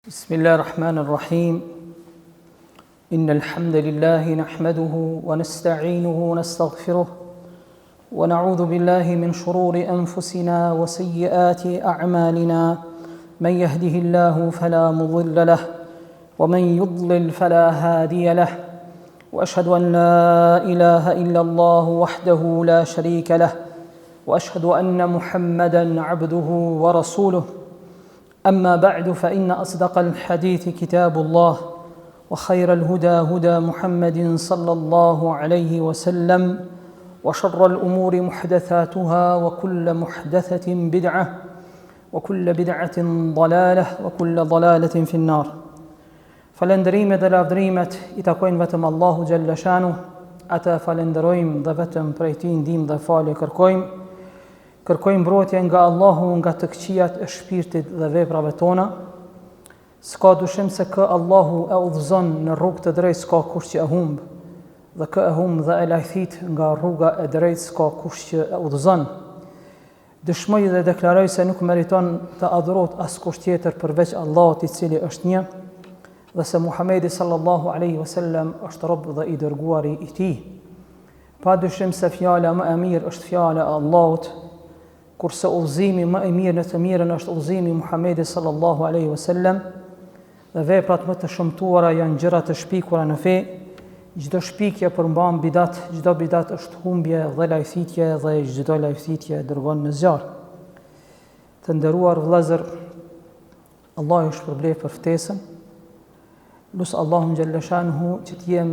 بسم الله الرحمن الرحيم إن الحمد لله نحمده ونستعينه ونستغفره ونعوذ بالله من شرور أنفسنا وسيئات أعمالنا من يهده الله فلا مضل له ومن يضلل فلا هادي له وأشهد أن لا إله إلا الله وحده لا شريك له وأشهد أن محمدًا عبده ورسوله أما بعد فإن أصدق الحديث كتاب الله وخير الهدى هدى محمد صلى الله عليه وسلم وشر الأمور محدثاتها وكل محدثة بدعة وكل بدعة ضلالة وكل ضلالة في النار. Falënderimet dhe lavdrimet I takojnë vetëm Allahu xhalla shanu, ata falenderojmë dhe vetëm prej Tij ndihmë dhe falje kërkojmë mbrojtje nga Allahu nga të këqijat e shpirtit dhe veprave tona. S'ka dyshim se kë Allahu e udhëzon në rrugë të drejtë, s'ka kush që e humb, dhe kë e humb dhe e lajthit nga rruga e drejtë, s'ka kush që e udhëzon. Dëshmoj dhe deklaroj se nuk meriton të adhurohet askush tjetër përveç Allahut, I cili është një, dhe se Muhamedi sallallahu alaihi wasallam është rob dhe I dërguari I Tij. Pa dyshim se fjala më e mirë është fjala e Allahut, kurse udhëzimi më I mirë në të mirën është udhëzimi I Muhamedit sallallahu alaihi wasallam, dhe veprat më të shëmtuara janë gjëra të shpikura në fe. Çdo shpikje përmban bidat, çdo bidat është humbje dhe lajthitje, dhe çdo lajthitje dërgon në zjarr. Të nderuar vëllezër, Allah ju shpërblef për ftesën. Lusë Allahun xhalla shanuhu që të jem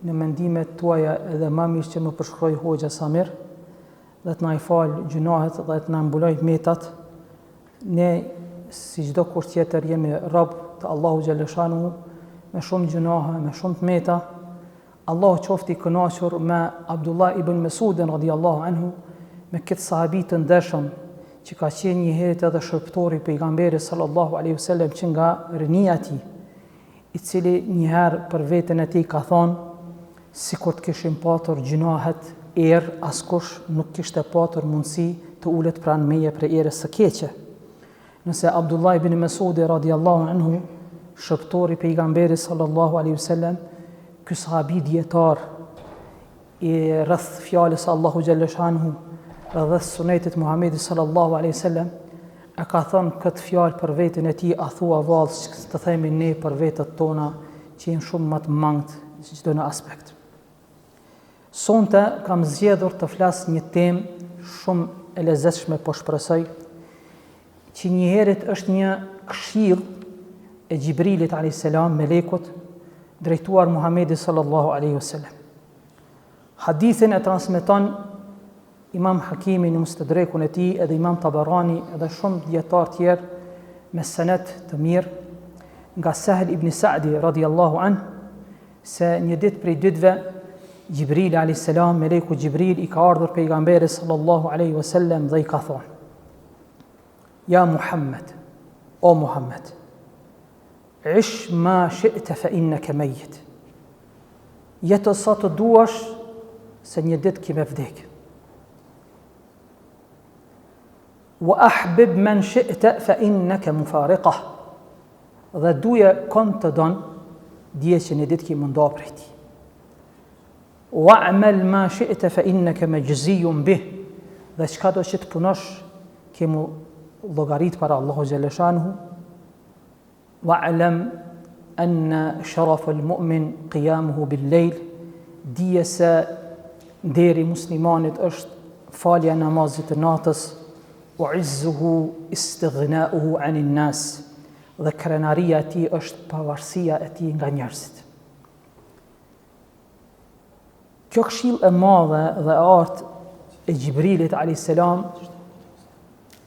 në mendimet tuaja edhe më mirë që më përshkroi hoxha Samir, dhe të na I fal gjunahet dhe të na mbuloj metat. Ne si çdo kush tjetër jemi rob të Allahu xhalla shanuhu, me shumë gjunahe, me shumë të meta. Allahu qofti I kënaqur me Abdullah ibn Mesudin radhiyallahu anhu, me këtë sahabi të ndershëm që ka qenë një herë edhe shërptori pejgamberit sallallahu alaihi wasallam, që nga rinia e tij, I cili njëherë për veten e tij ka thonë, sikur të kishim patur gjunahet askush nuk kishte patur mundësi të ulet pranë meje për erës së keqe. Nëse Abdullah ibn Mesudi radhiyallahu anhu, shërptori pejgamberit sallallahu alaihi wasallam, ky sahabi dietar I rreth fjalës Allahu xhalla shanuhu, rreth sunetit Muhamedit sallallahu alaihi wasallam, e ka thonë këtë fjalë për veten e tij, a thua vallë që të themi ne për vetët tona që jenë shumë më të mangët në çdo në aspekt. Sonte kam zgjedhur të flas një temë shumë e lezetshme, po shpresoj, që njëherët është një këshill e Gjibrilit alayhis salam, melekut, drejtuar Muhamedit sallallahu alaihi wasallam. Hadithin e transmeton Imam Hakimi në Mustadrekun e tij, edhe Imam Tabarani, edhe shumë dietar tjerë me senet të mirë, nga Sahel ibn Sa'di radhiyallahu anhu, se një ditë prej ditëve Gjibrili alayhis salam, meleku Gjibril, I ka ardhur pejgamberit sallallahu alaihi wasallam dhe I ka thonë: Ja Muhammed, o Muhammed, ish ma shi'ta fa innaka mayyit. Jeto sa të duash, se një ditë ke me vdekë. Wa ahbib man shi'ta fa innaka mufariqah. Dhe duje kon të don, dije që një ditë ke mundoh prej tij. Wa amal ma shi'ta fa innaka majziyun bih. Dhe çka do që të punosh, ke mu llogarit para Allahu xhalla shanuhu. Wa alam anna sharaf al-mu'min qiyamuhu bil-layl. Dije se deri muslimanit është falja namazit të natës, wa izzuhu istighna'uhu 'anil nas. Dhe krenaria e tij është pavarësia e tij nga njerëzit. Kjo këshill e madhe dhe e artë e Gjibrilit alayhis salam,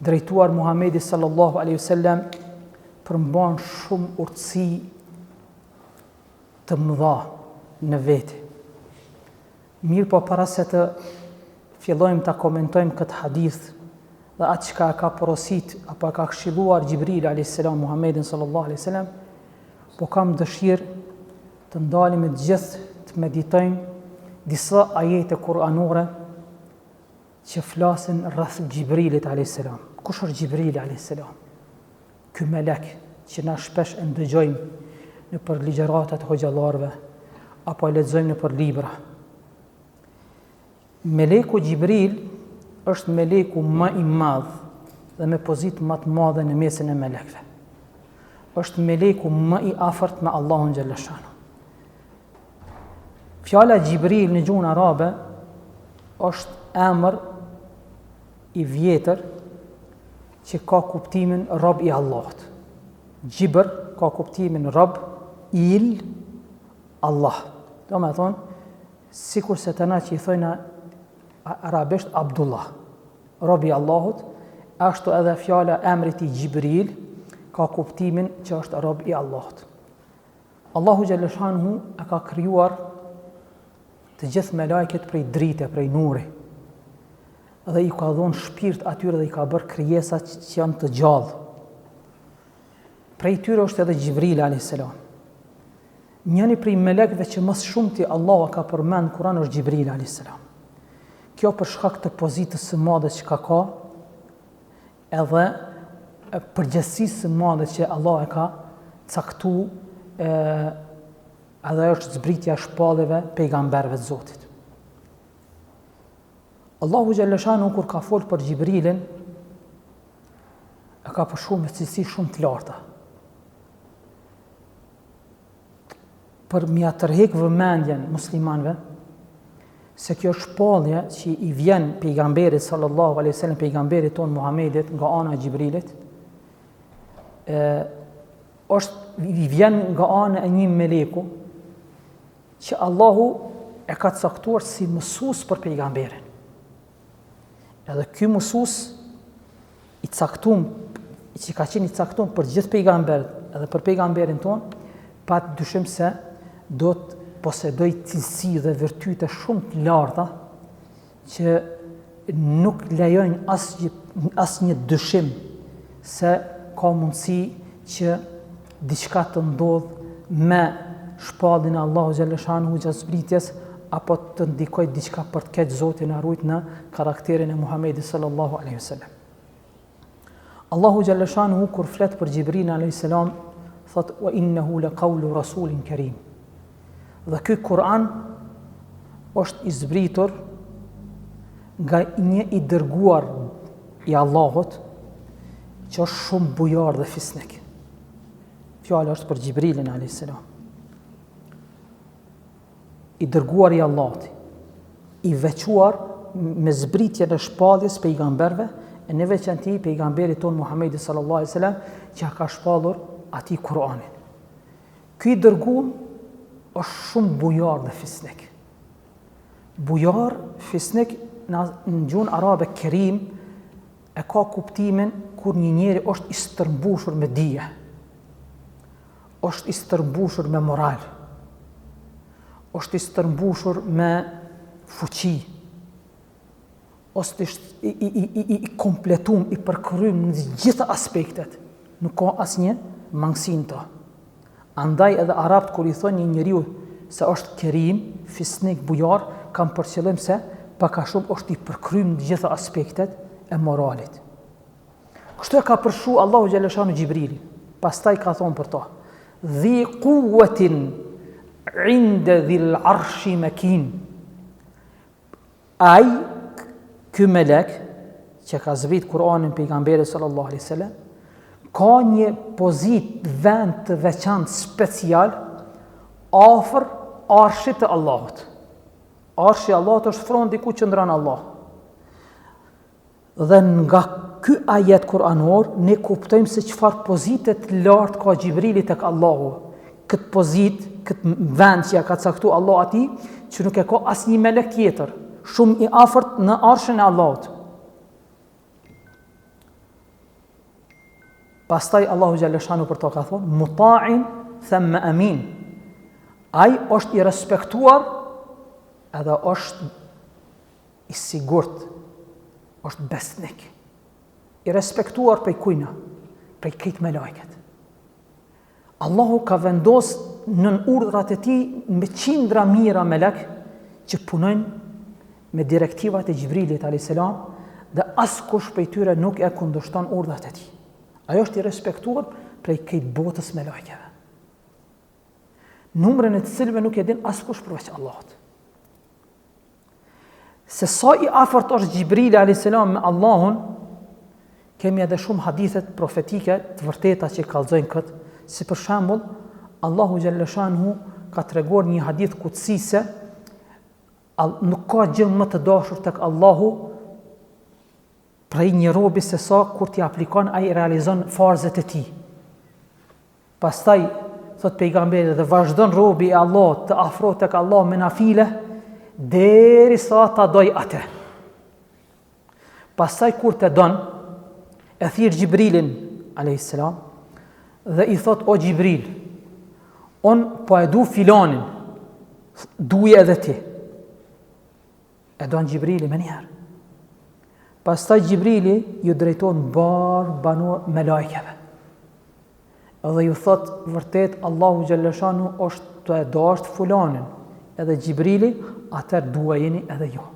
drejtuar Muhamedit sallallahu alaihi wasallam, përmban shumë urtësi të mëdha në vete. Mirë, po para se të fillojmë ta komentojmë këtë hadith dhe atë çka ka porosit apo ka këshilluar Gjibril alayhis salam Muhamedit sallallahu alaihi wasallam, po kam dëshirë të ndalim të gjithë të meditojmë disa ajete kuranore që flasin rreth Gjibrilit alayhis salam. Kush është Gjibrili alayhis salam? Ky melek që na shpesh e ndëgjojmë në për ligjëratat hoxhallarëve apo e lexojmë në për libra. Meleku Gjibril është meleku më i madh dhe me pozitë më të madhe në mesin e melekëve. Është meleku më i afërt me Allahun xhallahu shanu. Fjala Gjibril në gjuhën arabe është emër i vjetër që ka kuptimin rob i Allahut. Gjibër ka kuptimin rob, il, Allah. Do me thonë, sikur se të na që i thojna arabisht Abdullah, rob i Allahut, ashtu edhe fjala emrit i Gjibril ka kuptimin që është rob i Allahut. Allahu xhallahu shanhu e ka krijuar të gjithë me lajket prej drite, prej nuri. Dhe i ka dhonë shpirt atyre dhe i ka bërë krijesat që janë të gjallë. Prej tyre është edhe Gjibril a.s. Njëni prej melekëve që më shumti Allah ka përmend Kur'an është Gjibril a.s. Kjo për shkak të pozitës së madhe që ka edhe përgjegjësisë së madhe që Allah e ka caktuar edhe është zbritja e shpallëve pejgamberëve të Zotit. Allahu xhallahu shanu kur ka folur për Gjibrilin e ka përshuar me cilësi shumë të larta. Për mja tërhek vëmendjen muslimanëve se kjo shpallje që i vjen pejgamberit sallallahu alaihi wasallam, pejgamberit ton Muhamedit nga ana e Gjibrilit, i vjen nga ana e një meleku që Allahu e ka caktuar si mësues për pejgamberin. Edhe ky mësues i caktuar, që ka qenë i caktuar për gjithë pejgamberët edhe për pejgamberin ton, pa dyshim se do të posedoj cilësi dhe virtyte shumë të larta që nuk lejojnë asnjë dyshim se ka mundësi që diçka të ndodh me shpallin e Allahu xhallahu shanu gjatë zbritjes apo të ndikoj diçka për të keq Zotin e rujt në karakterin e Muhamedit sallallahu alaihi wasallam. Allahu xhallahu shanu kur flet për Gjibrin alayhis salam thot wa innahu laqawlu rasulin karim. Dhe ky Kur'an është i zbritur nga një i dërguar i Allahut që është shumë bujar dhe fisnik. Fjala është për Gjibrilin alayhis salam. I dërguar i Allahut, i veçuar me zbritjen e shpalljes pejgamberëve, e në veçanti pejgamberit ton Muhamedi sallallahu alaihi wasallam që ka shpallur atij Kur'anin. Ky i dërguar është shumë bujar dhe fisnik. Bujar, fisnik në gjuhën arabe kerim e ka kuptimin kur një njeri është i stërmbushur me dije, është i stërmbushur me moral, është i stërmbushur me fuqi, është i kompletum, i përkryer në gjitha aspektet, nuk ka asnjë mangësi në to. Andaj edhe arabt kur i thonë një njeriu se është kerim, fisnik, bujar, kanë për qëllim se pak a shumë është i përkryer në gjitha aspektet e moralit. Kështu e ka përshu Allahu xhallahu shanu Gjibrilin. Pastaj ka thonë për to: "Dhi quwwatin 'inda dhil 'arshi makin." Ai ky melek që ka zbrit Kur'anin pejgamberit sallallahu alaihi wasallam ka një pozitë, vend të veçantë special afër arshit të Allahut. Arshi i Allahut është fron diku që ndron Allah. Dhe nga ky ajet kuranor ne kuptojmë se çfarë pozite të lartë ka Gjibrili tek Allahu. Këtë pozitë, këtë vend që ja ka caktuar Allah atij, që nuk e ka asnjë melek tjetër, shumë i afërt në arshin e Allahut. Pastaj Allahu xhallahu shanu për to ka thonë: "Muta'in thumma amin." Ai është i respektuar edhe është i sigurt, është besnik. I respektuar prej kujna, prej krejt me lajket. Allahu ka vendos në urdhrat e tij me qindra mira melek që punojnë me direktivat e Gjibrilit a.s. dhe askush prej tyre nuk e kundërshton urdhrat e tij. Ajo është i respektuar prej këtë botës me lajkeve. Numrën e të cilëve nuk e din askush përveç Allahut. Se sa i afërt është Gjibrili a.s. me Allahun, kemi edhe shumë hadithet profetike të vërteta që kallëzojnë këtë, si për shembull, Allahu Gjellëshanhu ka treguar një hadith kutsi se nuk ka gjë më të dashur tek Allahu prej një robi se sa kur t'i aplikon ai realizon farzet e tij. Pastaj thot pejgamberi dhe vazhdon robi i Allahut të afrohet tek Allah me nafile derisa ta doj atë. Pastaj kur të don e thirr Gjibrilin a.s. dhe i thot o Gjibril, on po e du filanin, duje edhe ti. E don Gjibrili me njerë. Pastaj Gjibrili ju drejton banor me lajkeve. Edhe ju thot vërtet Allahu Gjellëshanu është të e dasht fulanin. Edhe Gjibrili atër duajeni edhe jo.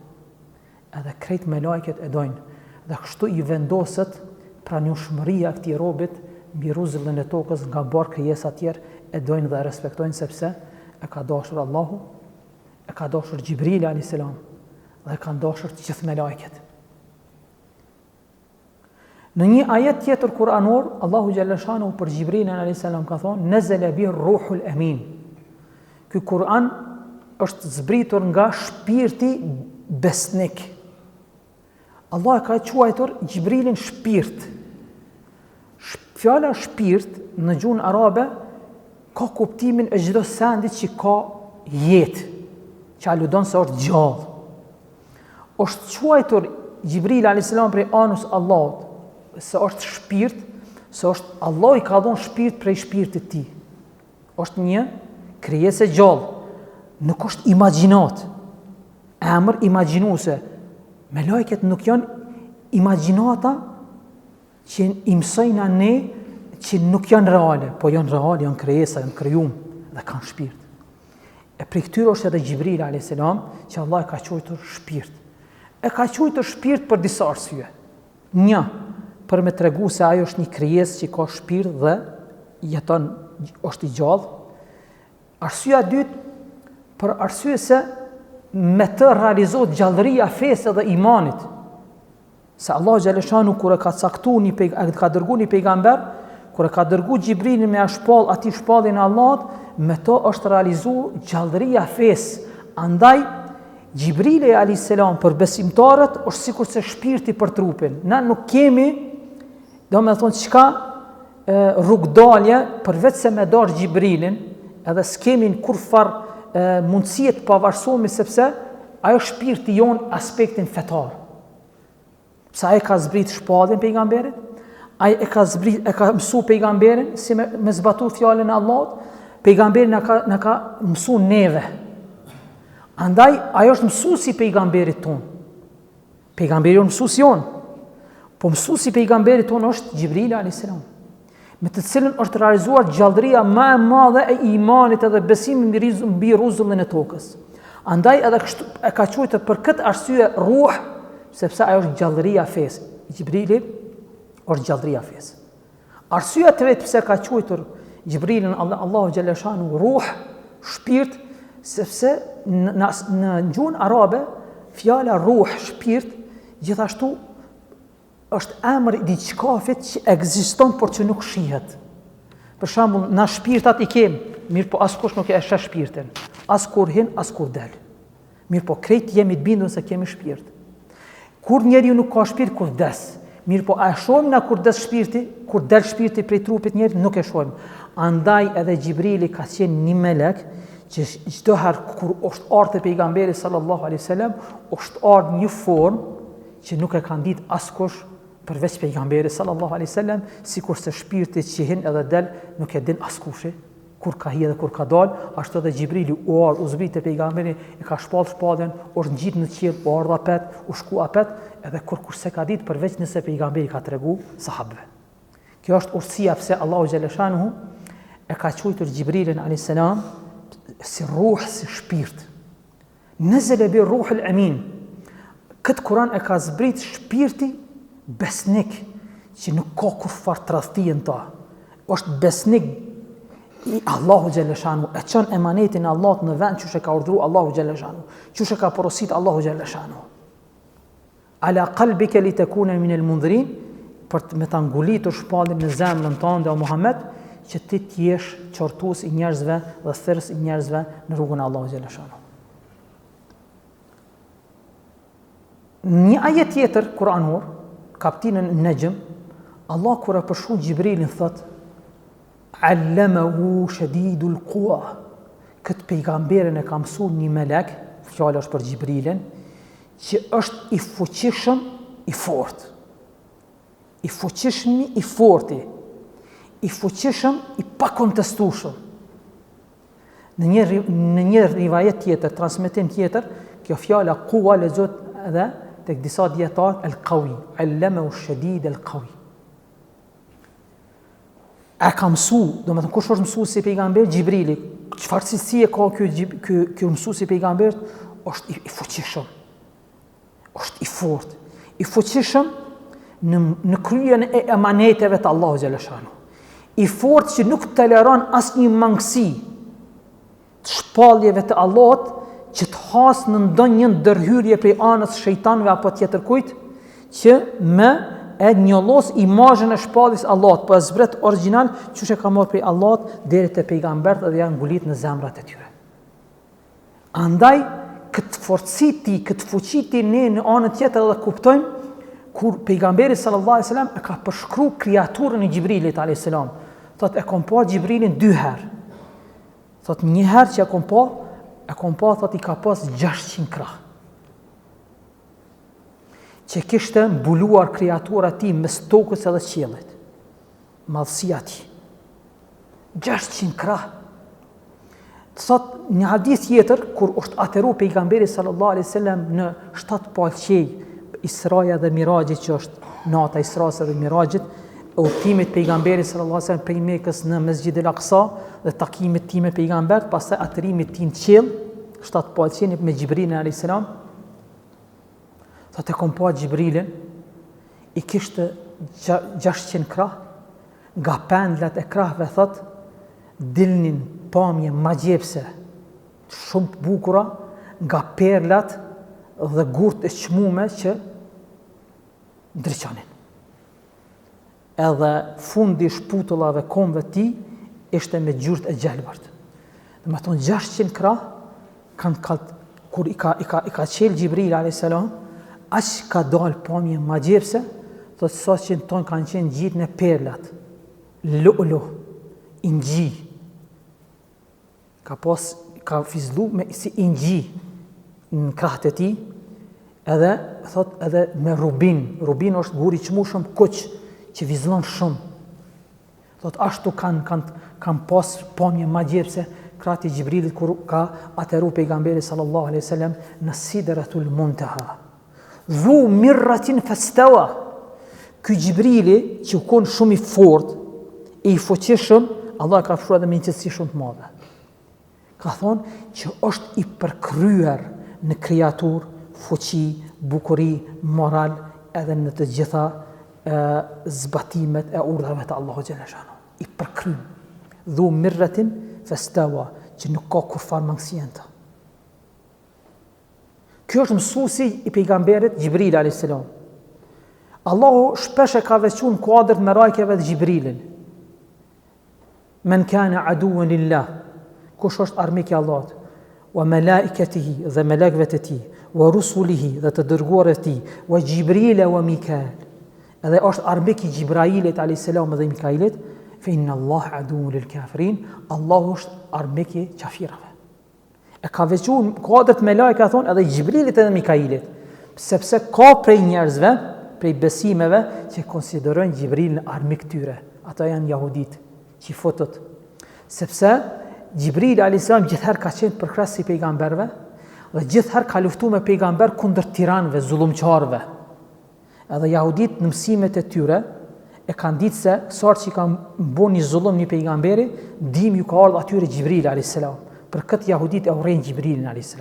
Edhe krejt me lajket e dojnë. Dhe kështu i vendoset pra një shmëria këti robit mbi ruzëllën e tokës nga barë krijesa tjerë e dojnë dhe respektojnë sepse e ka dashur Allahu, e ka dashur Gjibrili a.s. dhe e ka dashur të gjithë me lajket. Në një ajet tjetër kuranor, Allahu Gjellëshanu për Gjibrilin a.s. ka thonë, nezele bi ruhul emin. Ky Kur'an është zbritur nga shpirti besnik. Allah e ka quajtur Gjibrilin shpirt. Fjala shpirt në gjuhën arabe ka kuptimin e çdo sendi që ka jetë, që aludon se është gjallë. Është quajtur Gjibril a.s. prej anës Allahut, se është shpirt, se është Allah i ka dhënë shpirt prej shpirtit ti. Është një krijesë gjallë, nuk është imagjinat. Emër imagjinuese. Me lajket nuk janë imagjinata që i mësojnë ne që nuk janë reale, po janë reale, janë krijesa, janë krijuar dhe kanë shpirt. E prej këtyre është edhe Gjibril a.s. që Allah e ka quajtur shpirt. E ka quajtur shpirt për disa arsye. Një, për me tregu se ajo është një krijesë që ka shpirt dhe jeton, është i gjallë. Arsyeja e dytë, për arsye se me të realizohet gjallëria fesë dhe imanit. Se Allah Gjellëshanu kur e ka ka dërgu një pejgamber, kur e ka dërgu Gjibrilin me shpall ati shpallin e Allahut, me to është realizu gjallëria fesë. Andaj Gjibrili a.s. për besimtarët është sikur se shpirti për trupin. Na nuk kemi, do me thonë çka rrugdalje përveç se me dash Gjibrilin, edhe s'kemi në kur farë mundësie të pavarësohemi sepse ajo shpirti jon aspektin fetar. Pse ai ka zbrit shpallin pejgamberit, ai e ka mësu pejgamberin si me zbatu fjalën e Allahut, pejgamberi na ka mësu neve. Andaj ajo është mësuesi pejgamberit ton. Pejgamberi është mësuesi jon. Po mësuesi pejgamberit ton është Gjibrili a.s. me të cilën është realizuar gjallëria më e madhe e imanit edhe besimit mbi rrezullin e tokës. Andaj edhe kështu e ka quajtur për këtë arsye ruh, sepse ajo është gjallëria e fesë. Gjibrili është gjallëria e fesë. Arsyeja e tretë pse ka quajtur Gjibrilin Allahu Gjellëshanu ruh, shpirt, sepse në gjuhën arabe fjala ruh, shpirt, gjithashtu është emër i diçkafit që ekziston por që nuk shihet. Për shembull, na shpirtat i kemi, mirë po askush nuk e sheh shpirtin. As kur hin, as kur del. Mirë po krejt jemi të bindur se kemi shpirt. Kur njeriu nuk ka shpirt kur vdes. Mirë po a e shohim na kur vdes shpirti, kur del shpirti prej trupit njerit, nuk e shohim. Andaj edhe Gjibrili ka qenë një melek që çdo herë kur është ardhur te pejgamberi sallallahu alaihi wasallam, është ardhur një formë që nuk e kanë ditë askush përveç pejgamberi sallallahu alaihi wasallam, sikur se shpirti që hin edhe del nuk e din askushi, kur ka hi dhe kur ka dal, ashtu edhe Gjibrili u zbrit te pejgamberi, e ka shpall shpallën, është ngjit në qiell, u ardha apet, u shku apet, edhe kurse ka ditë përveç nëse pejgamberi ka tregu sahabëve. Kjo është urtësia pse Allahu Gjellëshanuhu e ka quajtur Gjibrilin alayhis salam si ruh, si shpirt. Nezele bi ruhul amin. Këtë Kur'an e ka zbrit shpirti besnik, që nuk ka kur farë të radhëtien ta. është besnik i Allahu Gjellëshanu, e qënë emanetin Allahut në vend që ka urdhru Allahu Gjellëshanu, që ka porosit Allahu Gjellëshanu. Ala qalbike li takuna min al-mundhirin, për me ta ngulitur shpallin në zemrën tënde o Muhammed, që ti t'jesh qortues i njerëzve dhe thërës i njerëzve në rrugën e Allahu Gjellëshanu. Një ajet tjetër kuranor, kaptinën Najm, Allah kur e përshkruan Gjibrilin thot: Allamahu shadidul quwa. Këtë pejgamberin e ka mësuar një melek, fjala është për Gjibrilin, që është i fuqishëm, i fortë. I fuqishëm, i fortë. I fuqishëm, i pakontestueshëm. Në një rivajet tjetër, transmetim tjetër, kjo fjala quwa lexohet edhe tek disa dietar al-qawi, allamahu shadid al-qawi. A ka mësu, do me thënë, kush është mësu si pejgamber? Gjibrili. Çfarë cilësie ka ky mësu si pejgamber? Është i fuqishëm. Është i fortë. I fuqishëm në kryen e emaneteve të Allahu Gjellëshanu. I fortë që nuk toleron asnjë mangësi të shpalljeve të Allahut që të hasë në ndonjë ndërhyrje prej anës shejtanëve apo tjetër kujt, që me e njollos imazhin e shpalljes Allahut, po zbret origjinal çuç e ka marrë prej Allahut deri te pejgamberët dhe janë ngulit në zemrat e tyre. Andaj këtë forcë ti, këtë fuqi ti ne në anën tjetër edhe kuptojmë kur pejgamberi sallallahu alaihi wasallam e ka përshkruar kreaturën e Gjibrilit alayhis salam. Thotë e kom pa Gjibrilin 2 herë. Thotë një herë që e kom pa thotë i ka pas 600 krah. Që kishte mbuluar kreatura ti mes tokës edhe qiellit. Madhësia ti. 600 krah. Thot një hadith tjetër, kur është ateru pejgamberi sallallahu alaihi wasallam në 7 palqej, Israja dhe Mirajit, që është nata Isras dhe Mirajit, udhëtimit pejgamberit sallallahu alaihi wasallam prej Mekës në Mesxhid el-Aqsa dhe takimit tim me pejgambert, pastaj atërimit tim në qiell, 7 palqej me Gjibrilin alayhis salam. Thotë kom pa Gjibrilin, i kishte 600 krah, nga pendlat e krahve thotë dilnin pamje magjepse shumë të bukura nga perlat dhe gurt e çmume që ndriçonin. Edhe fundi shputullave komve ti ishte me gjurt e gjelbërt. Dhe me thonë 600 krah kur i ka qelë Gjibril a.s. Aq ka dalë pamje magjepse, thotë sa që në tonë kanë qenë gjitë në perlat, lu'lu, ingji, ka fizlu me si ingji në krahët e ti, edhe me rubin. Rubin është guri çmueshëm kuq që vizllon shumë. Thot ashtu kanë pas pamje magjepse krahët e Gjibrilit kur ka ateru pejgamberi sallallahu alaihi wasallam në Sidratul Muntaha. Dhu mirratin fastawa. Ky Gjibrili që u kon shumë i fortë, i fuqishëm, Allah ka fshruar edhe me një cilësi shumë të madhe. Ka thonë që është i përkryer në kreatur, fuqi, bukuri, moral, edhe në të gjitha zbatimet e urdhave të Allahu Gjellëshanu. I përkryer. Dhu mirratin fastawa, që nuk ka kurfar mangësi në të. Kjo është mësuesi i pejgamberit Gjibril a.s. Allahu shpesh e ka veçuar në kuadër të melekëve dhe Gjibrilin. Men kana aduwan lillah, kush është armik i Allahut, wa malaikatihi dhe melekëve të tij, wa rusulihi dhe të dërguarët e tij, wa Jibril wa Mikael. Edhe është armik i Jibrailit a.s. dhe Mikailit, fa inna Allah aduwwun lil kafirin, Allahu është armik i kafirëve. E ka veçuar në kuadër të melekëve thonë edhe Jibrilit edhe Mikailit, sepse ka prej njerëzve, prej besimeve që konsiderojnë Gjibrilin armik tyre. Ata janë jahudit, qifotët. Sepse Gjibril a.s. gjithherë ka qenë përkres si pejgamberve dhe gjithherë ka luftu me pejgamber kundër tiranëve, zullumqarëve. Edhe jahudit në mësimet e tyre e kanë ditë se sartë që kanë bo një zullum një pejgamberi, dim ju ka ardhë atyre Gjibril a.s. Për këtë jahudit e urejnë Gjibrilin a.s.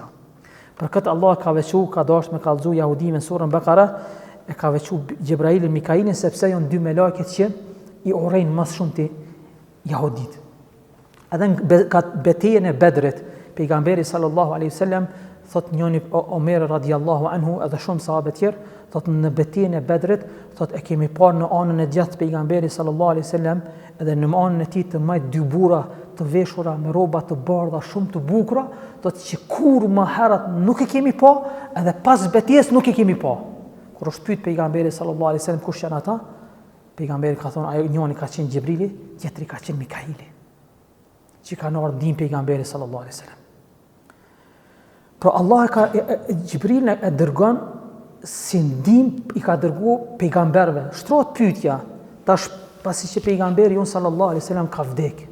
Për këtë Allah ka veçu, ka dashur me kallëzu jahudime në surën Bekara, e ka veçu Gjibrailin Mikailin sepse janë dy melekët që i urejnë më shumë ti jahudit. Edhe në betejën e Bedrit, pejgamberi sallallahu alaihi wasallam thot njëri Omer radiallahu anhu edhe shumë sahabë tjerë, thot në betejën e Bedrit, thot e kemi parë në anën e djathtë pejgamberi sallallahu alaihi wasallam edhe në anën e tij të majt dy burra të veshura me rroba të bardha shumë të bukura, thot që kur më herët nuk e kemi pa, edhe pas betejës nuk e kemi pa. Kur është pyet pejgamberi sallallahu alaihi wasallam kush janë ata, pejgamberi ka thonë ajo njëri ka qenë Gjibrili, tjetri ka qenë Mikaili, që kanë ardhur ndihmë pejgamberi sallallahu alaihi wasallam. Por Allah Gjibrilin e dërgon si ndihmë i ka dërguar pejgamberëve. Shtrohet pyetja, tash pasi që pejgamberi jon sallallahu alaihi wasallam ka vdekë.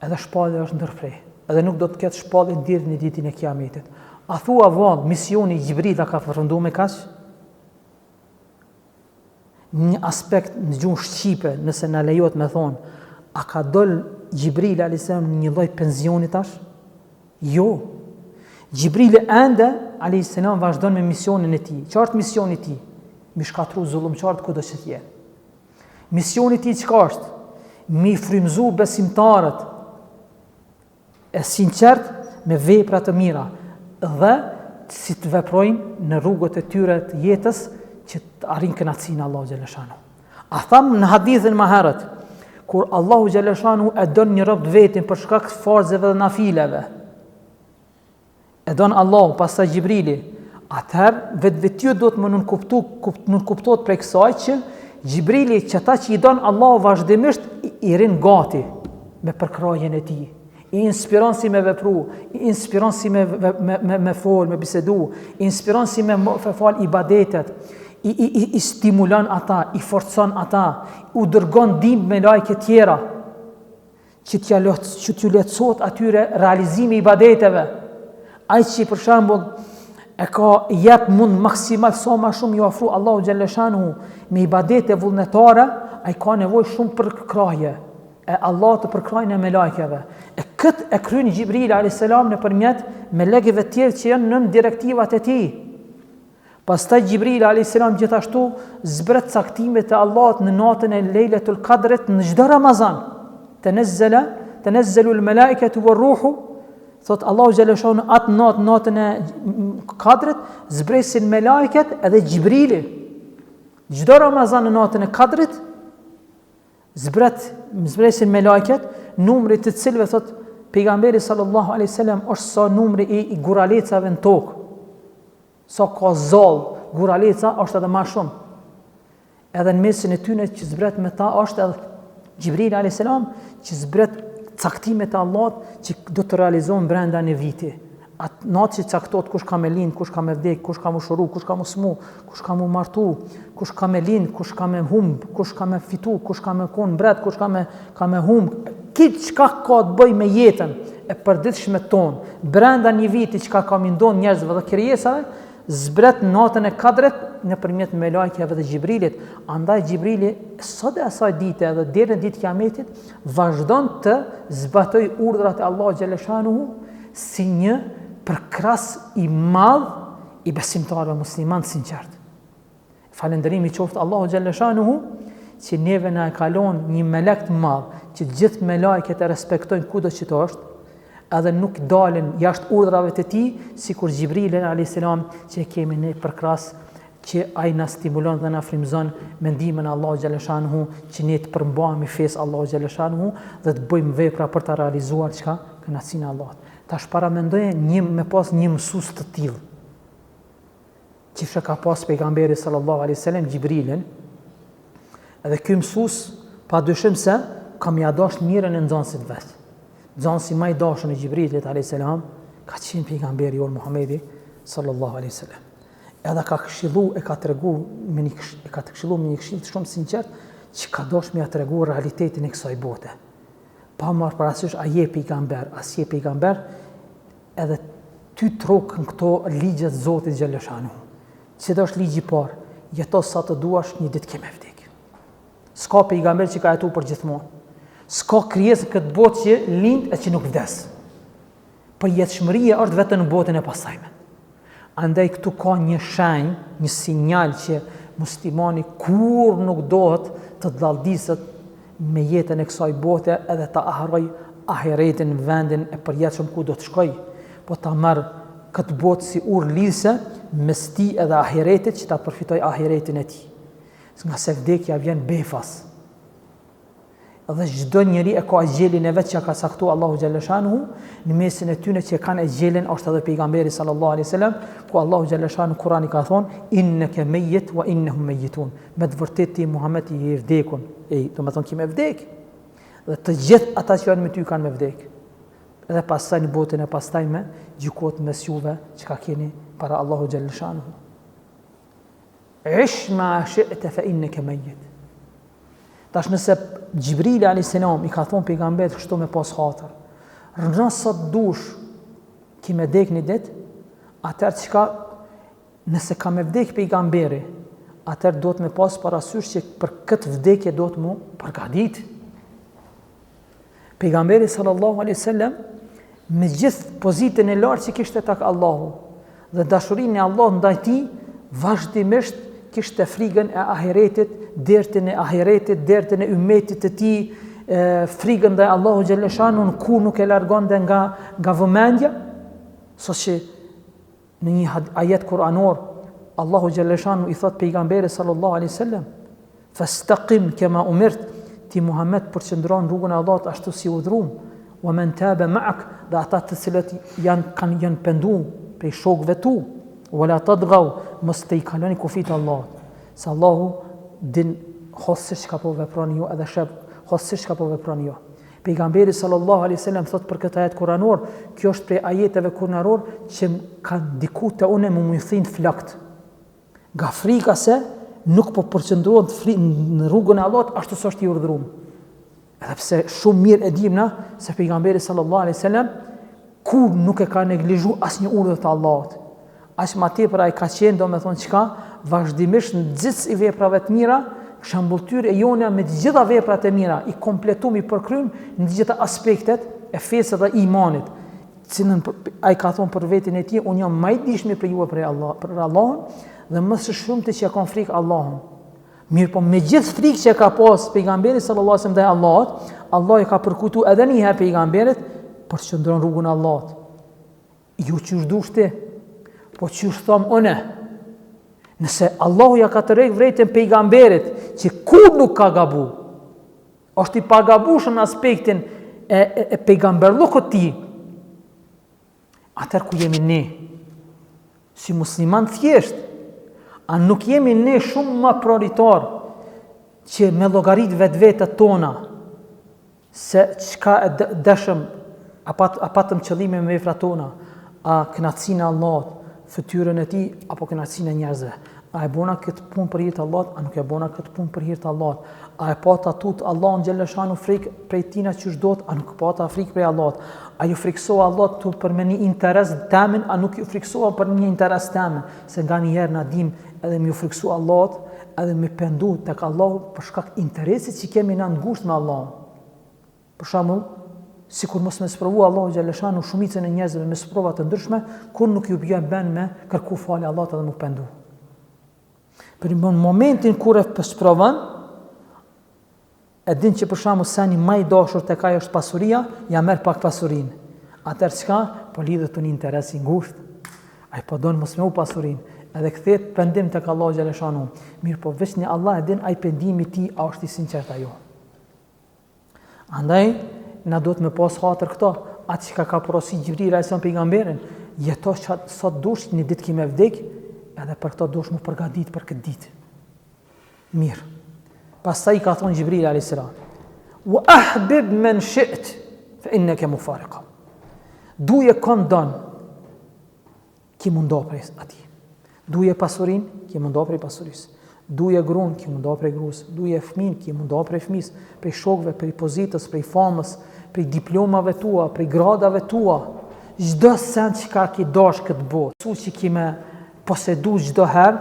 Edhe shpallja është ndërprej. Edhe nuk do të ketë shpallje deri në ditën e Kiametit. A thua vallë misioni i Gjibrilit ka përfunduar me kaq? Një aspekt në gjuhën shqipe, nëse na lejohet me thonë, a ka dol Gjibrili alayhis salam në një lloj pensioni tash? Jo. Gjibrili ende alayhis salam vazhdon me misionin e tij. Çfarë misioni i tij? Mi shkatru zullumçart kudo që të jenë. Misioni i tij çka është? Mi frymëzu besimtarët e sinqert me vepra të mira dhe si të veprojnë në rrugët e tyre të jetës që të arrin kënaqësinë e Allahu xhallahu shanu. A tham në hadithin më herët, kur Allahu xhallahu shanu e don një rob vetin për shkak të farzeve dhe nafileve, e don Allahu pastaj Gjibrili, atëherë vetë do të më nënkuptohet prej kësaj që Gjibrili që ata që i don Allahu vazhdimisht i rin gati me përkrahjen e tij. I inspiron si me vepru, i inspiron si me fol, me bisedu, i inspiron si me fal ibadetet, i stimulon ata, i forcon ata, u dërgon ndihmë me lajke tjera, që t'ju lehtësohet atyre realizimi i ibadeteve. Ai që për shembull e ka jep mund maksimal sa më shumë ju ofru Allahu xhallahu shanu me ibadete vullnetare, ai ka nevojë shumë për krahje. E Allah të përkrajnë e me lajkeve. E këtë e kryen Gjibrili a.s. nëpërmjet melekëve të tjerë që janë nën direktivat e tij. Pastaj Gjibrili a.s. gjithashtu zbret caktimet e Allahut në natën e Lejletul Qadrit në çdo Ramazan. Tanazzalu al-malaikatu war-ruhu, thot Allahu xhallahu shanu atë natën e Qadrit zbresin me lajket edhe Gjibrili. Çdo Ramazan në natën e Qadrit zbresin me lajket, numri të cilëve thot pejgamberi sallallahu alaihi wasallam është sa numri i guralecave në tokë. Sa ka zall guraleca është edhe më shumë. Edhe në mesin e tyre që zbret me ta është edhe Gjibrili alayhis salam që zbret caktimet e Allahut që do të realizohen brenda një viti. Atë natë që caktohet kush ka me lind, kush ka me vdek, kush ka me shuru, kush ka me smu, kush ka me martu, kush ka me lind, kush ka me humb, kush ka me fitu, kush ka me kon mbret, kush ka me humb. Kitë çka ka të bëj me jetën e përditshme tonë, brenda një viti çka ka mindon njerëzve dhe krijesave, zbret natën e Kadrit nëpërmjet me lajkeve dhe Gjibrilit. Andaj Gjibrili sot e asaj dite edhe deri në ditë Kiametit vazhdon të zbatoj urdhrat e Allahu xhallahu shanuhu si një përkras i madh i besimtarëve musliman sinqert. Falënderimi qoftë Allahu xhallahu shanuhu që neve na e kalon një melek të madh që gjithë me lajket e respektojnë kudo që të është, edhe nuk dalin jashtë urdhrave të tij, sikur Gjibrili alayhis salam që kemi ne përkras që ai na stimulon dhe na frymëzon me ndihmën e Allahu xhallahu shanuhu që ne të përmbahemi fesë Allahu xhallahu shanuhu dhe të bëjmë vepra për ta realizuar çka kënaqësinë e Allahut. Tash para mendoje me pas një mësues të tillë. Që ka pas pejgamberi sallallahu alaihi wasallam Gjibrilin. Edhe ky mësues padyshim se kam ia dashur mirën e nxënësit vet. Nxënësi më i dashur i Gjibrilit alayhis salam ka qenë pejgamberi jon Muhamedi sallallahu alaihi wasallam. Edhe ka këshillu e ka tregu me një këshill shumë sinqert që ka dashur me ia tregu realitetin e kësaj bote. Pa marrë parasysh a je pejgamber, as je pejgamber, edhe ty trokën këto ligjet Zotit xhallahu shanuhu. Që do është ligji i parë, jeto sa të duash, një ditë ke me vdek. S'ka pejgamber që ka jetu për gjithmonë. S'ka krijesë këtë botë që lind e që nuk vdes. Për jetëshmëria është vetëm në botën e pasajme. Andaj këtu ka një shenjë, një sinjal që muslimani kur nuk dohet të dallëdisët me jetën e kësaj bote edhe ta harroj ahiretin në vendin e përjetshëm ku do të shkoj, po ta marr këtë botë si urë lidhse mes tij edhe ahiretit që ta përfitoj ahiretin e tij. Nga se vdekja vjen befas. Dhe çdo njeri e ka agjelin e vet që ka caktuar Allahu xhalla shanuhu, në mesin e tyre që kanë agjelin është edhe pejgamberi sallallahu alaihi wasallam, ku Allahu xhalla shanuhu Kurani ka thonë innaka mayyit wa innahum mayyitun. Me të vërtetë ti Muhammed i vdekun. Do të thonë që me vdek. Dhe të gjithë ata që janë me ty kanë me vdek. Edhe pastaj në botën e pastaj me gjykot mes juve që ka keni para Allahu xhalla shanuhu. Ish ma shi'ta fa innaka mayyit. Tash nëse Gjibrili a.s. i ka thonë pejgamberit kështu me pas hatër, rëna sa dush ki me dek një dit, atër qka nëse ka me vdek pejgamberi, atër do të me pas parasysh që për këtë vdekje do të mu përgadit. Pejgamberi sallallahu a.s. me gjithë pozitën e lartë që kishte tek Allahu dhe dashurinë e Allah ndaj tij, vazhdimisht kishte frigën e ahiretit, dertën e ahiretit, dertën e ummetit të tij, frigën ndaj Allahu xhalla shanun, ku nuk e largonte nga vëmendja, saqë në një ajet kuranor Allahu xhalla shanu i thot pejgamberit sallallahu alaihi wasallam, fastaqim kama umirt, ti Muhammed përqendron rrugën e Allahut ashtu si udhëruam, wa man taba ma'ak, dhe ata të cilët janë pendu prej shokëve tu, wala tadghaw, mos të i kaloni kufit Allahut, se Allahu din hosësh ka po veproni ju edhe shep hosësh ka po veproni ju. Pejgamberi sallallahu alaihi wasallam thot për këtë ajet kuranor, kjo është prej ajeteve kuranor që ka diku te unë më thënë flakt. Nga frika se nuk po përqendrohet në rrugën e Allahut ashtu si është i urdhëruar. Edhe pse shumë mirë e dim na se pejgamberi sallallahu alaihi wasallam kur nuk e ka neglizhu asnjë urdhër të Allahut. Aq më tepër ai ka qenë domethënë çka vazhdimisht në gjithë i veprave të mira, shëmbulltyr e jona me të gjitha veprat e mira, i kompletum, i përkrym në të gjitha aspektet e fesë dhe imanit. Cilën ai ka thonë për veten e tij, unë jam më i dishmi për ju për Allahun dhe më së shumti që ka frikë Allahun. Mirë po me gjithë frikë që ka pas pejgamberi sallallahu alajhi wasallam ndaj Allahut, Allah i ka përkujtuar edhe një herë pejgamberit për të qëndron rrugën e Allahut. Ju çu dushte, po çu thom unë. Nëse Allahu ja ka të rejë vrejtën pejgamberit që kur nuk ka gabu, është i pagabushëm në aspektin e pejgamberllukut ti, atër ku jemi ne, si musliman thjesht, a nuk jemi ne shumë më prioritar që me llogarit vetvetët tona, se çka e dëshëm, a patëm qëllime me veprat tona, a kënaqësinë e Allahut, fytyrën e tij apo kënaqësinë e njerëzve. A e bona këtë punë për hir të Allahut, a nuk e bona këtë punë për hir të Allahut? A e pata tut Allahun xhalla shanu frik prej tina që çdo, a nuk pata frik prej Allahut? A ju friksova Allahut tu për me një interes tëmin, a nuk ju friksova për një interes tëmin? Se nga një herë na dim edhe më ju friksua Allahut, edhe më pendu tek Allahu për shkak interesit që kemi na ngushtë me Allahun. Për shembull, sikur mos më sprovu Allahu xhalla shanu shumicën e njerëzve me sprova të ndryshme, kur nuk ju bën me kërku falë Allahut edhe më pendu. Për në momentin kur e sprovon, e din që për shembull sani më i dashur tek ai është pasuria, ja merr pak pasurinë. Atëherë çka? Po lidhet një interes i ngushtë. Ai po don mos me u pasurinë, edhe kthehet pendim tek Allahu xhalla shanu. Mirë, po veç një Allah e din ai pendimi i tij a është i sinqert ajo. Andaj na duhet me pas hatër këto, atë që ka porosi Gjibril alayhis pejgamberin, jeto sot dush një ditë që më vdek, edhe për këto dush më përgatit për këtë ditë. Mirë. Pastaj ka thonë Gjibril alayhis salam, "Wa ahbib man shi't fa innaka mufariqa." Duje këndon ki mundo prej atij. Duje pasurinë ki mundo prej pasurisë. Duje gruan ki mundo prej gruas. Duje fëmin ki mundo prej fëmis, prej shokëve, prej pozitës, prej famës, prej diplomave tua, prej gradave tua. Çdo send që ka ki dash këtë botë, su që ki me posedu çdo herë,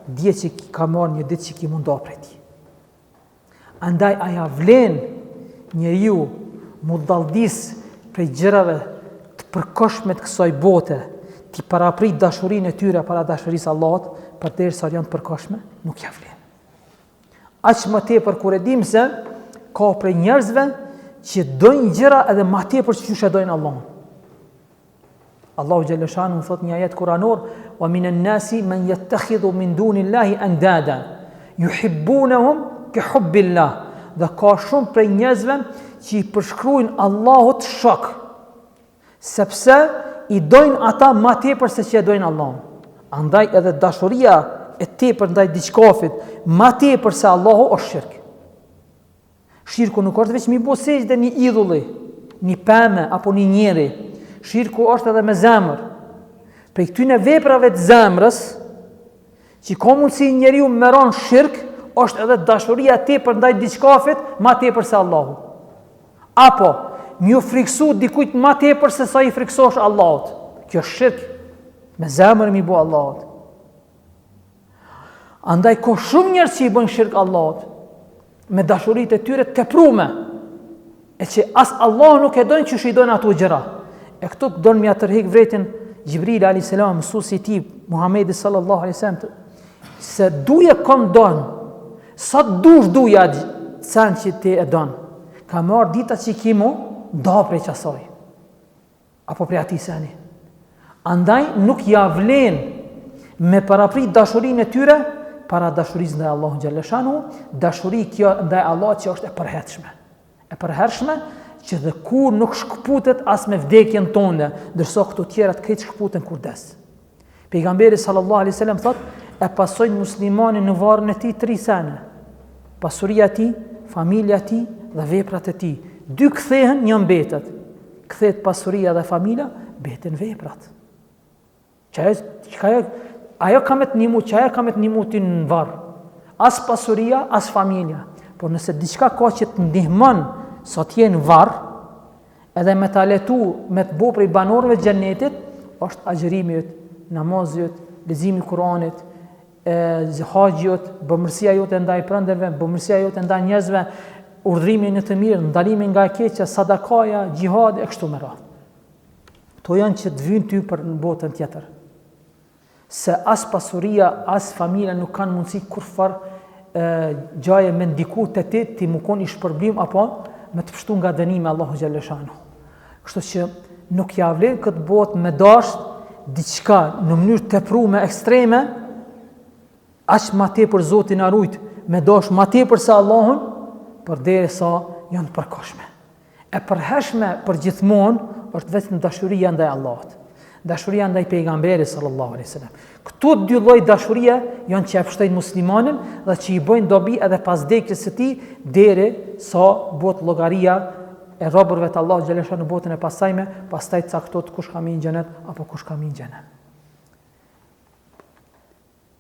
dje që ki ka marrë një ditë që ki mundo prej ti. Andaj aja vlen njeriu mu dallëdis prej gjërave të përkohshme të kësaj bote, ti paraprit dashurinë e tyre para dashurisë Allahut, përderisa janë të përkohshme, nuk ja vlen. Aq më tepër kur e dim se ka prej njerëzve që dojnë gjëra edhe ma tepër se çu dojnë Allahun. Allahu xhalla shanu thot një ajet kuranor: "Wa minan nasi man yattakhidhu min dunillahi andada yuhibbunahum ka hubbillah." Dhe ka shumë prej njerëzve që i përshkruajnë Allahut shok, sepse i dojnë ata ma tepër se që e dojnë Allahun. Andaj edhe dashuria e tepër ndaj diçkafit ma tepër se Allahu është shirk. Shirku nuk është vetëm i bëj sejdë një idhulli, një pemë apo një njeri. Shirku është edhe me zemër. Për këtyne veprave të zemrës, që ka mundësi njeriu me ron shirk, është edhe dashuria tepër ndaj diçkafit ma tepër se Allahu. Apo më friksu dikujt ma tepër se sa i friksosh Allahut. Kjo është shirk. Me zemër mi bo Allahut. Andaj ka shumë njerëz që i bëjnë shirk Allahut me dashuritë e tyre të teprume, e që as Allah nuk e dojnë që shi dojnë ato gjëra. E këtu donë mja tërhik vretin Gjibril a.s. mësuesi i tij Muhamedi sallallahu alaihi wasallam, se duje kom donë, sa dush duja sen që ti e donë, ka marrë dita që ki mu da prej qasaj, apo prej ati seni. Andaj nuk ja vlen me paraprit dashurinë e tyre para dashurisë ndaj Allahut xhalla shanu, dashuri kjo ndaj Allahut që është e përhershme. E përhershme që dhe kur nuk shkputet as me vdekjen tonë, ndërsa këto tjerat këtë shkputen kur des. Pejgamberi sallallahu alaihi wasallam thot: "E pasojnë muslimanin në varrin e tij 3 sene. Pasuria e tij, familja e tij dhe veprat e tij. 2 kthehen, 1 mbetet. Kthehet pasuria dhe familja, mbeten veprat." Ajo ka me të një mutin në varë. As pasuria, as familja. Por nëse diçka ka që të ndihmon sa t'je në varë, edhe me ta letu, me të bo prej banorëve të xhenetit, është agjërimi, namazi, leximi i Kuranit, haxhi, bëmërsia jote ndaj prindërve, bëmërsia jote ndaj njerëzve, urdhrimi në të mirë, ndalimi nga e keqja, sadakaja, xhihadi e kështu me radhë. To janë që të vynë ty për në botën tjetër. Se as pasuria, as familja nuk kanë mundësi kurfar gjaje me ndiku të ti më kon i shpërblim apo me të pështu nga dënimi Allahu xhalla shanu. Kështu që nuk ja vlen këtë botë me dash diçka në mënyrë të teprume ekstreme, aq ma tepër Zotin na rujt, me dash ma tepër se Allahun, përderisa janë të përkohshme. E përhershme përgjithmonë është vetëm dashuria ndaj Allahut. Dashuria ndaj pejgamberit sallallahu alaihi wasallam. Këto 2 lloj dashurie janë që e pështojnë muslimanin dhe që i bëjnë dobi edhe pas vdekjes së tij deri sa bot llogaria e robërve të Allahut xhalla shanu në botën e pasajme, pastaj caktohet kush ka në xhenet apo kush ka në xhenem.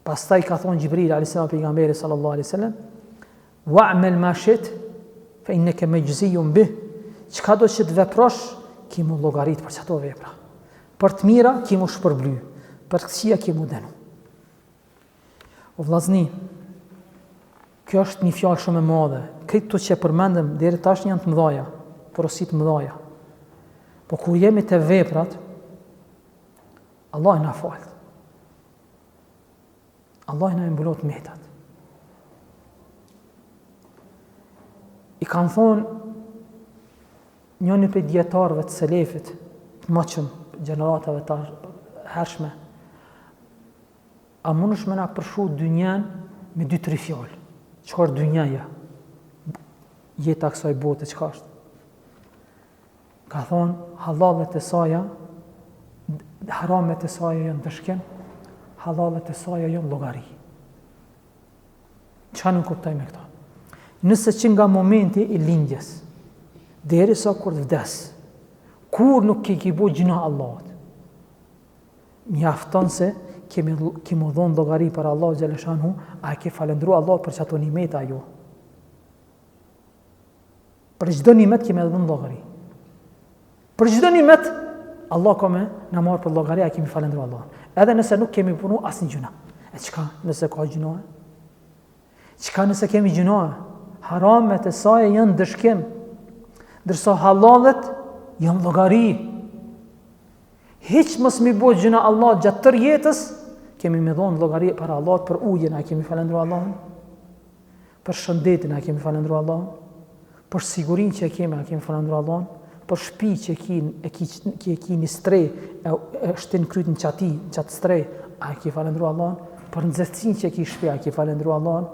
Pastaj ka thonë Gjibril alayhis salam pejgamberit sallallahu alaihi wasallam: "Wa'mal ma shit fa innaka majziyun bih." Çka do që të veprosh, ki mu llogarit për çato vepra. Për të mira ki mu shpërbly, për të këqija ki mu dënu. O vllazni, kjo është një fjalë shumë e madhe. Këto që përmendëm deri tash janë të mëdha, porosi të mëdha. Po kur jemi te veprat, Allah na fal. Allah na mbulot mehtat. I kanë thonë njëri prej dietarëve të selefit, të mëqëm, gjeneratave të hershme, a mundesh me na përshu dynjan me 2-3 fjalë? Çka është dynjaja? Jeta kësaj bote çka është? Ka thonë halalet e saja, haramet e saja janë dëshkim, halalet e saja janë llogari. Çfarë nuk kuptoj me këto? Nëse që nga momenti i lindjes derisa kur të vdes, kur nuk ke bu gjuna Allahut, mjafton se kemi dhënë llogari për Allahu xhalla shanhu, a ke falendru Allah për çato nimeta jo? Për çdo nimet kemi dhënë llogari. Për çdo nimet Allah ka me na marr për llogari, a kemi falendru Allah. Edhe nëse nuk kemi punu asnjë gjuna. E çka nëse ka gjuna? Çka nëse kemi gjuna? Haramet e saj janë dëshkim, ndërsa halalet janë llogari. Hiç mos mi bëj gjuna Allah gjatë tërë jetës, kemi me dhënë llogari para Allahut për ujin, a kemi falendruar Allahun? Për shëndetin, a kemi falendruar Allahun? për sigurinë që kemi falendru Allahun, për shtëpi që e ki një stre, e shtin kryt në qatë stre, a ke falendru Allahun, për nxehtësinë që e ki shtëpi, a ke falendru Allahun,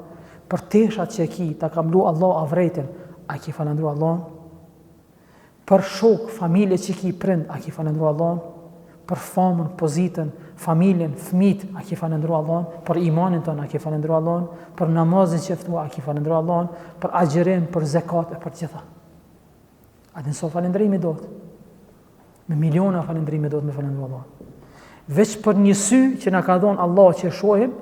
për teshat që e ki, ta ka mlu Allah avretin, a ke falendru Allahun, për shok, familje që ki prind, a ke falendru Allahun, për famën, pozitën, familjen, fëmijët, a ke falendru Allahun, për imanin tonë, a ke falendru Allahun, për namazin që eftua, a ke falendru Allahun, për agjerim, për zekat e për gjitha. A din so falendrimi do të? Me miliona falendrimi do të me falendru Allahun. Veç për një sy që na ka dhënë Allah që shohim,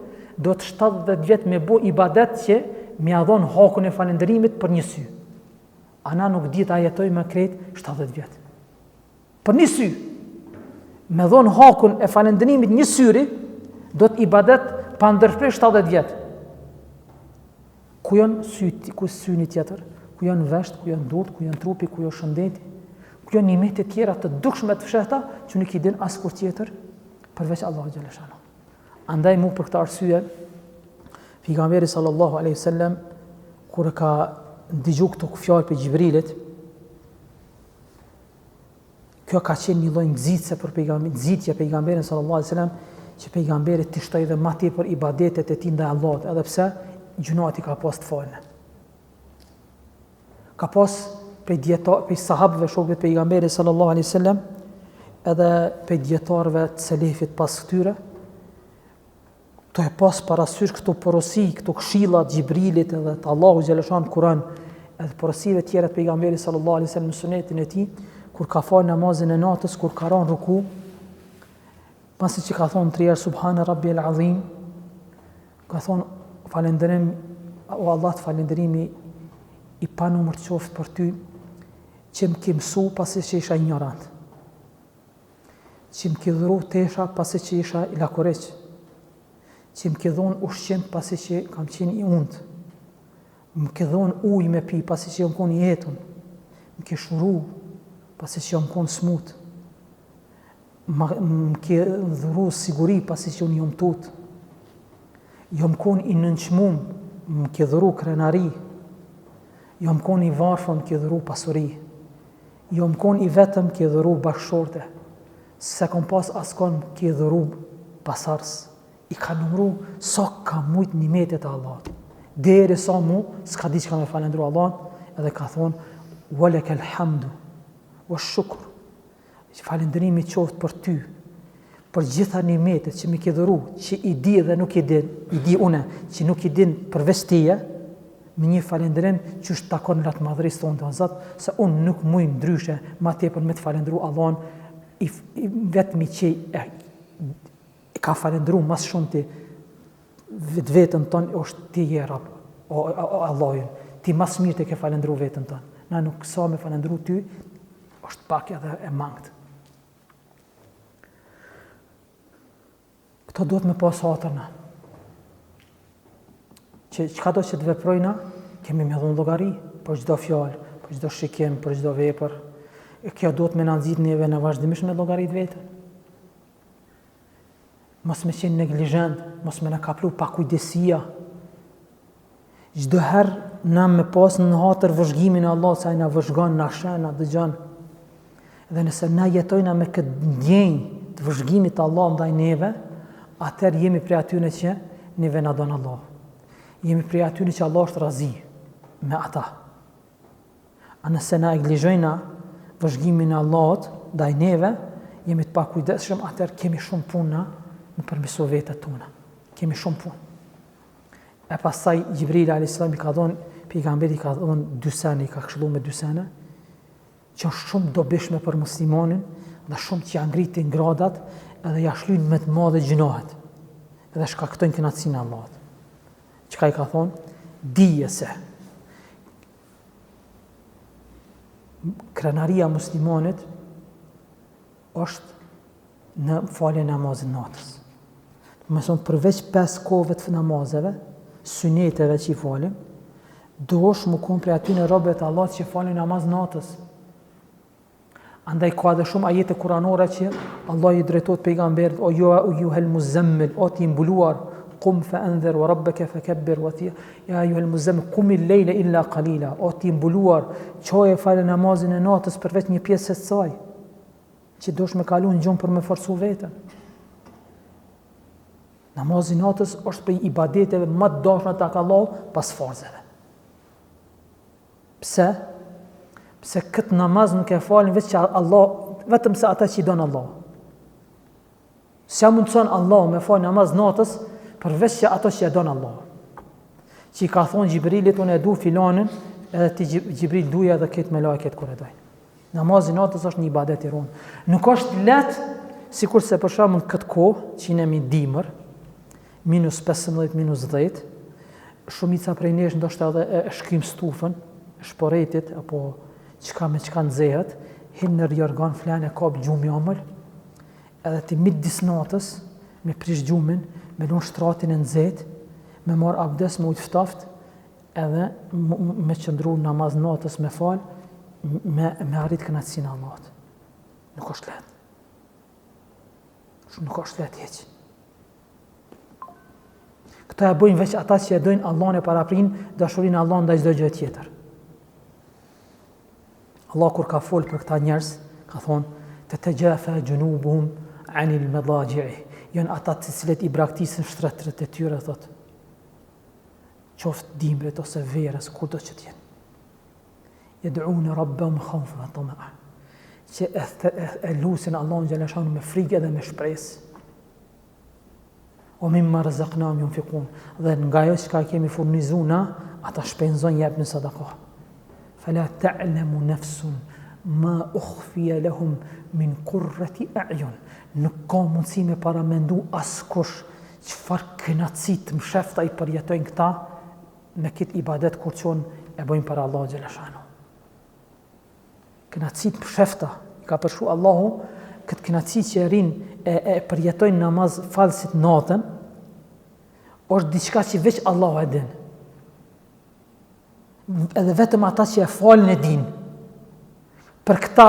do të 70 vjet me bo ibadet që me a dhënë hakun e falendrimit për një sy. Ana nuk di ta jetoj me krejt 70 vjet. Për një sy. Me dhënë hakun e falendrimit një syri, do të ibadet pa ndërprer 70 vjet. Ku janë syni tjetër? Ku janë vesht, ku janë durt, ku janë trupi, ku janë shëndeti, ku janë nimetet tjera të dukshme të fshehta që nuk i din askur tjetër përveç Allahu xhallahu xhala. Andaj mu për këtë arsye, pejgamberi sallallahu alaihi wasallam kur ka dëgju këto fjalë për Xhibrilit, kjo ka qenë një lloj nxitse për nxitje pejgamberin sallallahu alaihi wasallam, që pejgamberi të shtoj dhe më tepër ibadetet e tij ndaj Allahut, edhe pse gjunoat i ka pas të falën. Ka pas për sahabëve shokëve të pejgamberit sallallahu alaihi wasallam, edhe për dietarëve të selefit pas këtyre, to e pas parasysh këto porosi, këto këshilla të Xhibrilit edhe të Allahu xhallahu në Kur'an, edhe porosive tjera të pejgamberit sallallahu alaihi wasallam në sunetin e tij, kur ka fal namazin e natës, kur ka rënë ruku, pasi që ka thonë 3 herë subhana rabbiyal azim, ka thonë falënderim o Allah, të falënderimi i panumër të qoftë për ty, që më ke mësu pasi që isha ignorant, që më ke dhuru tesha pasi që isha i lakoreq, që më ke dhonë ushqim pasi që kam qenë i undë, më ke dhonë ujë me pi pasi që jam konë i jetën, më ke shuru pasi që jam konë smut, më ke dhuru siguri pasi që unë jam tut, jam konë i nënçmum, më ke dhuru krenari, jam konë i varfën, më ke dhuru pasuri, jam konë i vetëm, më ke dhuru bashkëshorte, se kom pas askon, më ke dhuru pasars, i ka numru sa ka mujt nimetet e Allahut. Deri sa mu, s'ka di që ka me falendru Allah, edhe ka thonë, walekal hamdu, wa shukr, që falendrimi qoftë për ty, për gjitha nimetet që mi ke dhuru, që i di dhe nuk i din, i di une, që nuk i din përveç teje, me një falendrim që është takon në latë madhërisë tonë të Zot, se unë nuk muj ndryshe ma tepër me të falendru Allahun, vetëmi që ka falendru mas shumë ti vetën tonë, është ti je Rab, o Allahun, ti mas mirë të ke falendru vetën tonë. Na nuk sa me falendru ty, është pak edhe e mangët. Këto duhet me pas hatërna. Qka do që të veprojna, kemi me dhënë llogari, për çdo fjalë, për çdo shikim, për çdo vepër. Kjo duhet me na nxit neve në vazhdimisht me llogarit vetën. Mos me qenë neglizhent, mos me na kaplu pa kujdesia. Çdo herë na me pas në hatër vëzhgimin e Allahut, sa ai na vëzhgon, na shën, na dëgjon. Dhe nëse na jetojna me këtë ndjenjë të vëzhgimit të Allahut ndaj neve, atëherë jemi prej atyre që neve na don Allah. Jemi prej atyre që Allah është razi me ata. A nëse na neglizhojna vëzhgimin e Allahut ndaj neve, jemi të pakujdesshëm, atëherë kemi shumë puna në përmesu vetët tona. Kemi shumë punë. E pastaj Gjibril a.s. i ka thonë, pejgamberi ka thonë 2 sene, i ka këshillu me 2 sene, që është shumë dobishme për muslimonin, dhe shumë që janë ngritin gradat, edhe ja shlyn me të madhe gjinohet, edhe shkaktojnë kënaqësinë e Allahut. Çka i ka thonë? Dije se krenaria muslimonit është në faljen e namazit natës. Mëson përveç 5 kohëve të namazeve, suneteve që i falim, duhesh më kon prej aty në robët e Allahut që falin namaz natës. Andaj ka dhe shumë ajete kuranore që Allah i drejtohet pejgamberit, o ju hel muzammil, o ti mbuluar, qum fa anzir wa rabbaka fakabbir wa ya ayyuhal muzammil qum al-layla illa qalila. O ti mbuluar, çoje falë namazin e natës përveç një pjesë të saj, që dosh me kalu në gjumë për me forcu vetën. Namazi natës është për ibadeteve më të dashura tek Allahu pas farzeve. Pse? Pse këtë namaz nuk e falin vetëm se ata që i donë Allah. S'ja mundson Allah me fal namaz natës përveç që ato që e donë Allah. Që i ka thonë Gjibrilit, unë e du filanin, edhe ti Gjibril duja edhe këtë me lajket kur e dojnë. Namazi natës është një ibadet i rronë. Nuk është lehtë, sikurse për shembull këtë kohë që jemi dimër, -15, -10, shumica prej nesh ndoshta edhe e shkrim stufën, e shporetit apo çka me çka nxehet, hin në rjorgan flan e kap gjumi omël, edhe ti midis natës me prish gjumin, me lën shtratin e nxehtë, me marr abdes me ujë ftoft, edhe me qëndru namaz natës me fal, me arrit kënaqësinë e Allahut. Nuk është lehtë. Nuk është lehtë hiç. Këto e bëjnë veç ata që e dojnë Allahun e paraprin dashurinë e Allahut ndaj çdo gjë tjetër. Allah kur ka folë për këta njerëz, ka thonë tatajafa junubuhum anil madaji'i. Janë ata të cilët i braktisin shtretërit e tyre, thotë. Qoftë dimrit ose verës, kudo që të jenë. Yad'una rabbahum khawfan wa tama'an. Që e lusin Allahun xhaleshanu me frikë dhe me shpresë. O mimma razaqnahum yunfiqun. Dhe nga ajo që kemi furnizuar na, ata shpenzojnë japin sadaka. Fala ta'lamu nafsun ma ukhfiya lahum min qurrati a'yun. Nuk ka mundësi me paramendu askush çfarë kënaqësi të mshefta i përjetojnë këta me këtë ibadet kur çon e bëjnë për Allah xhaleshanu. Kënaqësi të mshefta i ka përshu Allahu, këtë kënaqësi që e përjetojnë namaz falsit natën, është diçka që veç Allahu e din. Edhe vetëm ata që e falën e din. Për këta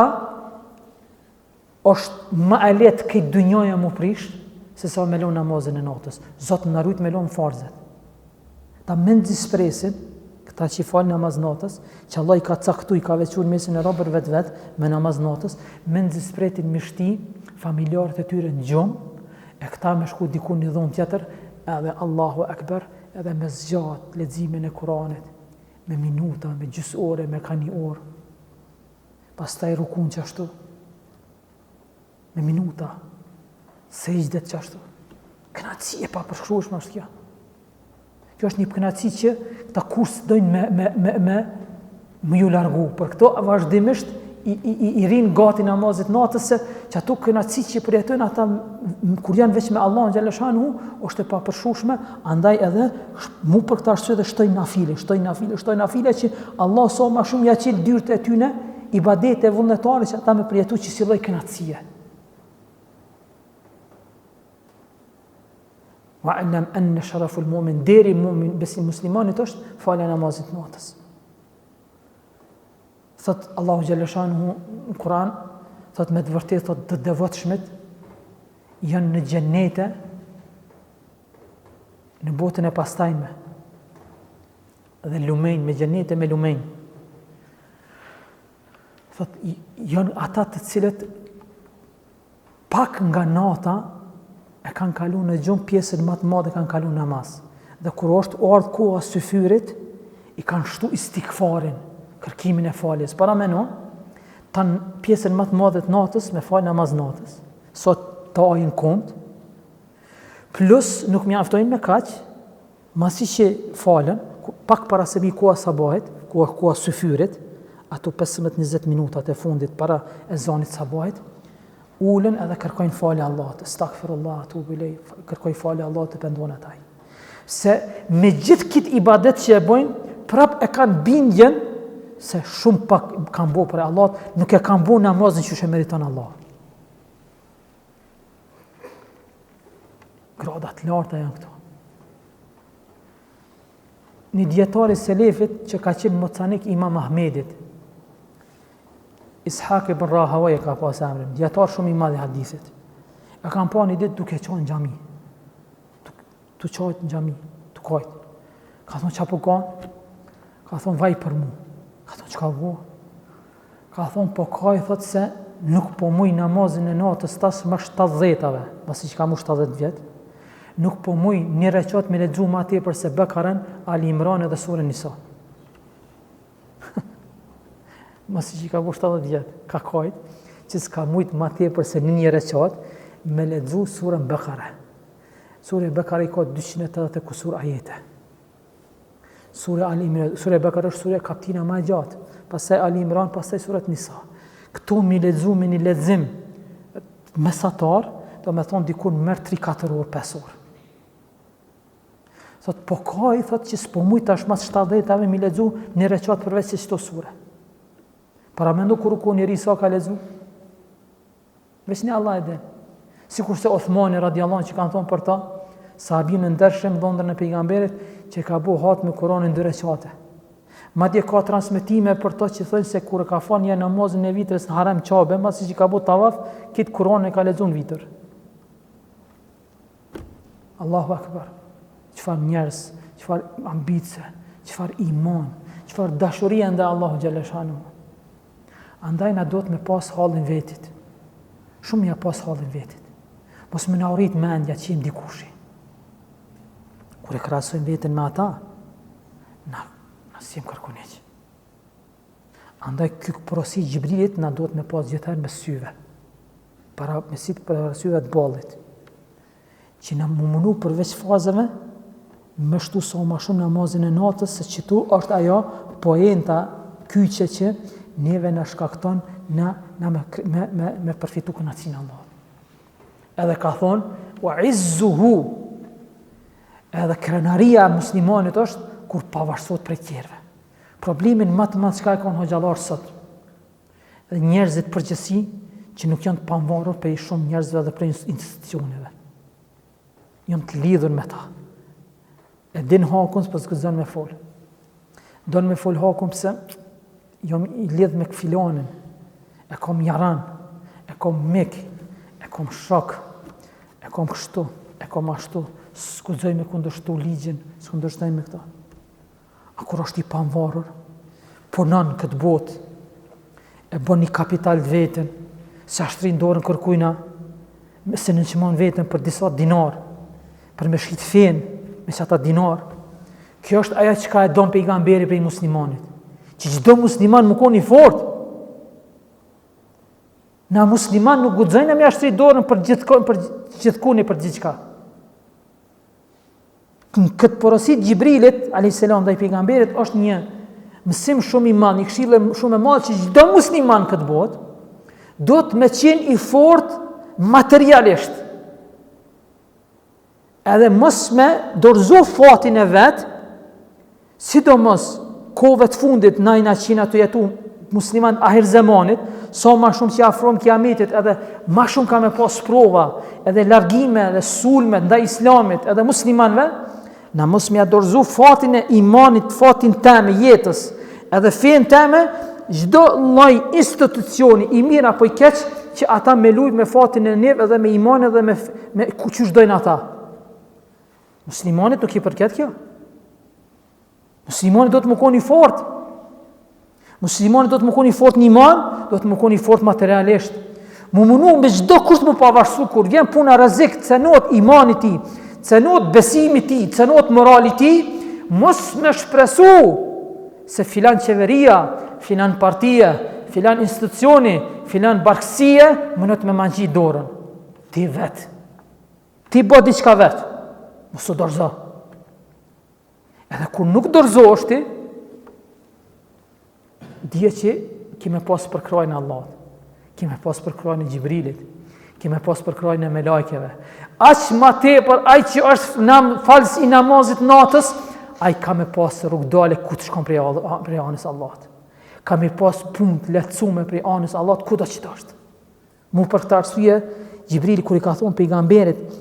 është më e lehtë këtë dynjoja më prish se sa me lënë namazin e natës. Zoti na rujt me lënë farzet. Ta mend dispresin këta që falën namaz natës, që Allah i ka caktuar, i ka veçuar mesin e robër vetë me namaz natës, mend dispretin me shti familjarët e tyre në gjumë, e këta me shku diku një dhomë tjetër, edhe Allahu Akbar, edhe me zgjat leximin e Kuranit, me minuta, me gjys ore, me ka një orë. Pastaj rukun qashtu, me minuta, sejgjdet qashtu. Kënaqësi e papërshkrueshme është kjo. Kjo është një kënaqësi që këta kurs dojnë me ju largu. Për këto vazhdimisht i rinë gati namazit natës, se që ato kënaqësi që përjetojnë ata kur janë veç me Allahun xhaleshanu është e papërshkrueshme, andaj edhe mu për këtë arsye dhe shtojnë nafile që Allah sa më shumë ja qel dyert e tyne ibadete vullnetare që ata me përjetu që si lloj kënaqësie. Wa alam anna sharaful mu'min deri mu'min besim muslimanit është falja namazit natës. Thot Allahu xhaleshanu në Kur'an, thot me të vërtetë thot të devotshmit janë në xhenete në botën e pastajme. Dhe lumejnë me xhenete me lumejnë. Thot janë ata të cilët pak nga nata e kanë kalu në gjumë pjesën më të madhe kanë kalu namaz. Dhe kur është ardhur koha e syfyrit, i kanë shtu istikfarin, kërkimin e faljes. Para meno, tanë pjesën më të madhe të natës me fal namaz natës. Sot ta ajin kont, plus nuk mjaftojnë me kaq, masi që falen, pak para se mi koha sabahit, koha syfyrit, ato 15-20 minutat e fundit para ezanit sabahit, ulen edhe kërkojnë falje Allahut, astaghfirullah, atubu ilej, kërkojnë falje Allahut të pendohen ataj. Se me gjithë këtë ibadet që e bojnë, prap e kanë bindjen se shumë pak kanë bo për Allahut, nuk e kanë bo namazin që meriton Allah. Gradat larta janë këto. Një djetari selefit që ka qenë mocanik Imam Ahmedit, Ishaq ibn Rahawaj ka pas emrin, dietar shumë i madh i hadithit. E kanë pa një ditë duke qenë në xhami. Tu qajt në xhami, tu kajt. Ka thonë çapo kanë? Ka thonë vaj për mu. Ka thonë çka vua? Ka thonë po kaj thot se nuk po muj namazin e natës tas më 70-ave, pasi që ka mu 70 vjet. Nuk po muj një rekat me lexu më tepër se Bekarën, Ali Imran dhe surën Nisa. Masi që ka bu 70 vjet, ka kajt, që s'ka mujt ma tepër se një rekat me lexu surën Bekare. Surë Bekare i ka 280 kusur ajete. Surë Ali Imran, surë Bekare është surë kaptina ma gjatë, pastaj Ali Imran, pastaj surët Nisa. Këtu mi lexu me një lexim mesatar, do me thonë dikur merr 3-4 orë, 5 orë. Thot, po ka i thot që s'po mujt tash mas 70-ave mi lexu një rekat përveç se çdo sure. Para mendu kur u ku njëri sa ka lexu? Veç një Allah e din. Sikur se Othmani radiallahu anhu që kanë thonë për ta, sahabin e ndershëm dhëndër në pejgamberit që ka bu hat me Kur'anin 2 rekate. Madje ka transmetime për to që thonë se kur ka fal një namazin e vitrës në Haram Qabe, masi që ka bu tavaf, kit Kur'anin e ka lexuar në vitër. Allahu akbar. Çfarë njerëz, çfarë ambicie, çfarë iman, çfarë dashurie ndaj Allahu xhallahu xhanu. Andaj na duhet me pas hallin vetit. Shumë ja pas hallin vetit. Mos më na urrit mendja që jam dikushi. Kur e krahasojmë veten me ata, na sim kërkuneq. Andaj ky porosi Xhibrilit na duhet me pas gjithëherë me syve. Para me si për syve të bollit. Që na mundu përveç fazave më shtu sa më shumë namazin e natës, se që tu është ajo poenta kyçe që neve na shkakton me përfitu kënaqësinë Allah. Edhe ka thonë wa izzuhu, edhe krenaria muslimanit është kur pavarësohet prej tjerëve. Problemin më të madh çka e kanë hoxhallar sot, dhe njerëzit përgjithësi që nuk janë të pavarur prej shumë njerëzve dhe prej institucioneve. Janë të lidhur me ta. E din hakun s'po s'gëzon me fol. Don me fol hakun pse jam i lidh me filanin. E kam jaran, e kam mik, e kam shok, e kam kështu, e kam ashtu. S'guxoj me kundërshtu ligjin, s'kundërshtoj me këta. A kur është i pavarur, punon këtë botë, e bën një kapital të vetën, se ashtrin dorën kërkujna, se nënçmon vetën për disa dinar, për me shit fen me çata dinar. Kjo është ajo që ka e don pejgamberi prej muslimanit, që çdo musliman më koni fort. Na musliman nuk guxojnë me ashtri dorën për gjithkuni për gjithçka. Këtë porosit Gjibrilit, a.s. ndaj pejgamberit, është një mësim shumë i madh, një këshillë shumë e madhe që çdo musliman këtë botë do të me qenë i fort materialisht. Edhe mos me dorëzu fatin e vet, sidomos kohëve të fundit na qina të jetu musliman ahir zamanit, sa ma shumë që afrom kiametit, edhe ma shumë ka me pas prova, edhe largime, edhe sulme ndaj islamit, edhe muslimanve, na mos me dorëzu fatin e imanit, fatin teme, jetës, edhe fen teme, çdo lloj institucioni i mirë apo i keq që ata me lujt me fatin e neve edhe me imanin edhe me çu dojnë ata. Muslimanit nuk i përket kjo. Muslimanit do të më koni fort. Muslimanit do të më koni fort në iman, do të më koni fort materialisht. Mu munu me çdo kusht më pavarësu kur vjen puna rrezik, cenohet imani ti, cenohet besimi ti, cenohet morali ti, mos me shpresu se filan qeveria, filan partia, filan institucioni, filan barkësie, mënët me mangji dorën. Ti vetë. Ti bo diçka vetë. Mos u dorëzo. Edhe kur nuk dorëzohesh ti, dije që kime pas për krajnë Allah, kime pas për krajnë Gjibrilit, kime pas për krajnë e melajkeve. Aq ma tepër, ai që është falës i namazit natës, ai ka me pas rrugë dale ku të shkon prej anës Allahut. Ka me pas punë të lehtësume prej anës Allahut kudo që të është. Mu për këtë arsye, Gjibrili kur i ka thonë pejgamberit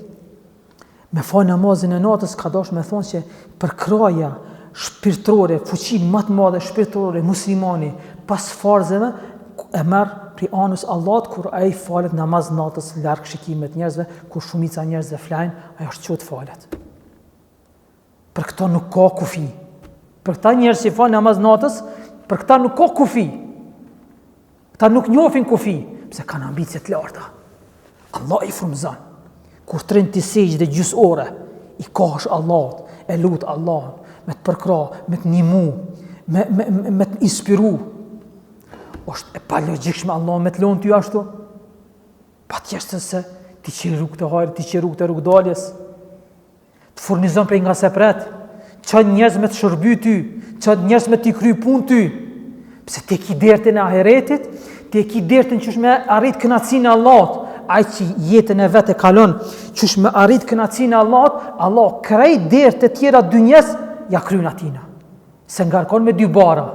me fal namazin e natës, ka dashur me thonë që për kraja shpirtërore, fuqinë më të madhe shpirtërore muslimani pas farzeve e merr prej anës Allahut kur ai falet namaz natës larg shikimet njerëzve, kur shumica njerëzve flajnë, ai është çut falet. Për këta nuk ka kufi. Për këta njerëz që falin namaz natës, për këta nuk ka kufi. Këta nuk njohin kufi, pse kanë ambicie të larta. Allah i frymëzon. Kur trin ti sejdë gjys ore, i kash Allahut, e lut Allahun, me të përkra, me të ndihmu, me të inspiru. Është e palogjikshme Allah me të lon ty ashtu. Patjetër se ti që rrugë të hajrit, ti që rrugë të rrugdaljes, të furnizon prej nga sepret, çan njerëz me të shërby ty, çan njerëz me të kry punë ty. Pse ti ke dertën e ahiretit, ti ke dertën qysh me arrit kënaqësinë e Allahut. Ai që jetën e vet e kalon qysh me arrit kënaqësinë e Allahut, Allah krejt dertë të tjera dynjes ja kryen atina. Se ngarkon me dy bara.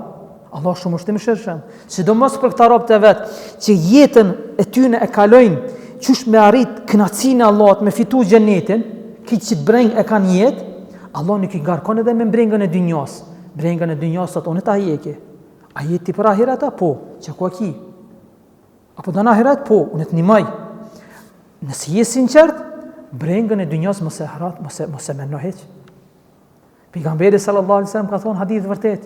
Allah shumë është i mëshirshëm. Sidomos për këta robët e vet që jetën e tyre e kalojnë qysh me arrit kënaqësinë e Allahut, me fitu xhenetin, kiç që breng e kanë jetë, Allah nuk i ngarkon edhe me brengën e dynjas. Brengën e dynjas sot unë ta hjeki. A jeti për ahiret apo? Që ku aki? Apo do në ahiret? Po, unë të nimaj. Nëse je sinqert, brengën e dynjas mos e harrat, mos e mendo hiç. Pejgamberi sallallahu alaihi wasallam ka thonë hadith vërtet.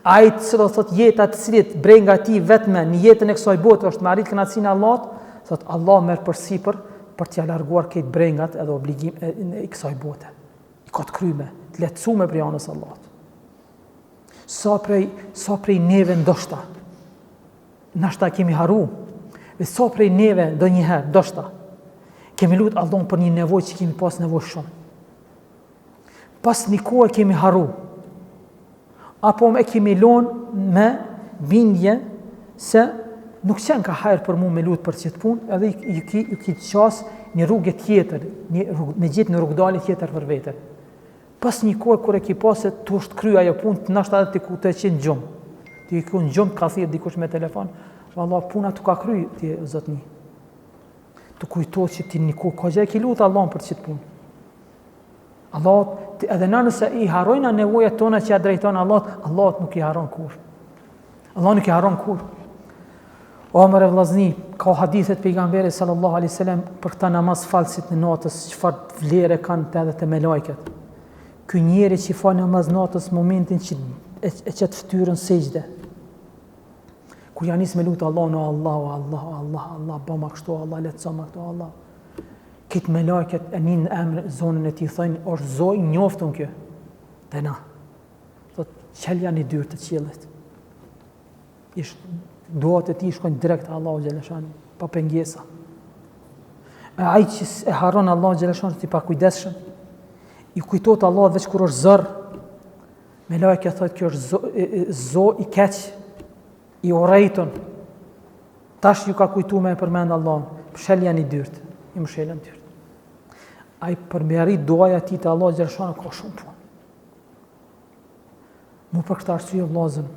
Ai që thot jeta të cilit brenga e tij vetëm në jetën e kësaj bote është me arrit kënaqësinë e Allahut, thot Allah merr përsipër për t'ia larguar këto brengat edhe obligim e kësaj bote. I ka të kryme, të lehtësuar për janës Allahut. Sa prej neve ndoshta kemi haru, dhe sa prej neve ndonjëherë ndoshta kemi lut Allahun për një nevojë që kemi pas nevojë shumë. Pas një kohë kemi haru, apo me kemi lonë me bindje se nuk qenë ka hajrë për mu me lutë për qëtë punë, edhe ju ki qasë një rrugë tjetër, me gjithë një rrugdali tjetër për vetër. Pas një kohë kër e ki pasë të është kry ajo punë, të nashtë edhe të ku të qenë gjumë. Të ku në gjumë, ka thirë dikush me telefon, Allah, puna të ka kry, ti zotni. Të kujtojë që ti një kohë, ka gjë e ki lutë Allah për qëtë punë. Allah, edhe na nëse i harojna nevojat tona që ja drejton Allah nuk i haron kur. Allah nuk i haron kur. O mërë e vllazni, ka hadithet pejgamberi sallallahu alaihi wasallam për këta namaz falsit në natës, çfarë vlere kanë të edhe të me lajket. Ky njeri që i fal namaz natës momentin që e qet fytyrën sejdë. Kur janë nis me lutë Allah, bëma kështu, Allah, lehtëso ma këtu, Allah. Këtë me lajket e një në emrë zonën e ti thëjnë, është zoj njoftën kjo. Dhe na. Thot, qëllja një dyrë të qilët. Duat e ti shkojnë direkt Allahu Gjeleshani, pa pengesa. E aj që e haron Allahu Gjeleshani të ti pa kujdeshëm, i kujtot Allah veç kur është zërë, me lajket thot, kjo është zo i keq, i orejton. Tash ju ka kujtu me e përmend Allah, pëshelja një dyrët, i më shelën dyrët. Ai për me arrit duaja ti të Allah Gjeleshani ka shumë punë. Mu për këtë arsye vllazën,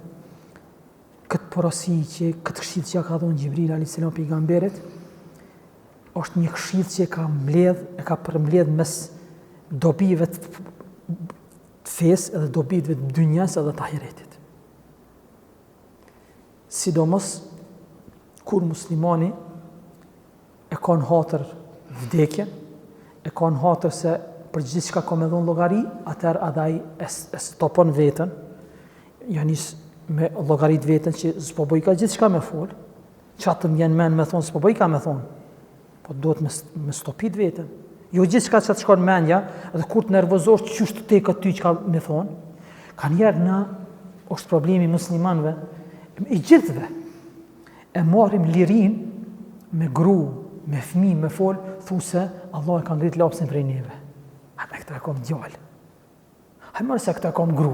këtë porosi që këtë këshill që ja ka dhënë Gjibril alayhis salam pejgamberit, është një këshill që e ka përmbledh mes dobive të fesë edhe dobive të dynjas edhe të ahiretit. Sidomos kur muslimani e ka në hatër vdekjen, e ka në hatër se për gjithë shka ka me dhonë logari, atër adaj e stopon vetën, janis me logarit vetën që s'po bëj ka gjithë shka me folë, që atë më jenë men me thonë, s'po bëj ka me thonë, po do të me stopit vetën. Jo gjithë shka që të shkon menja, edhe kur të nervozosh që qështë të te këtë ty që ka me thonë, ka njerë na, është problemi muslimanve, i gjithëve, e marim lirin me gru, me fmi, me fol, thu se Allah e ka ngrit lapsin prej neve. Hajme këta e kom djallë. Hajme se këta e kom gru.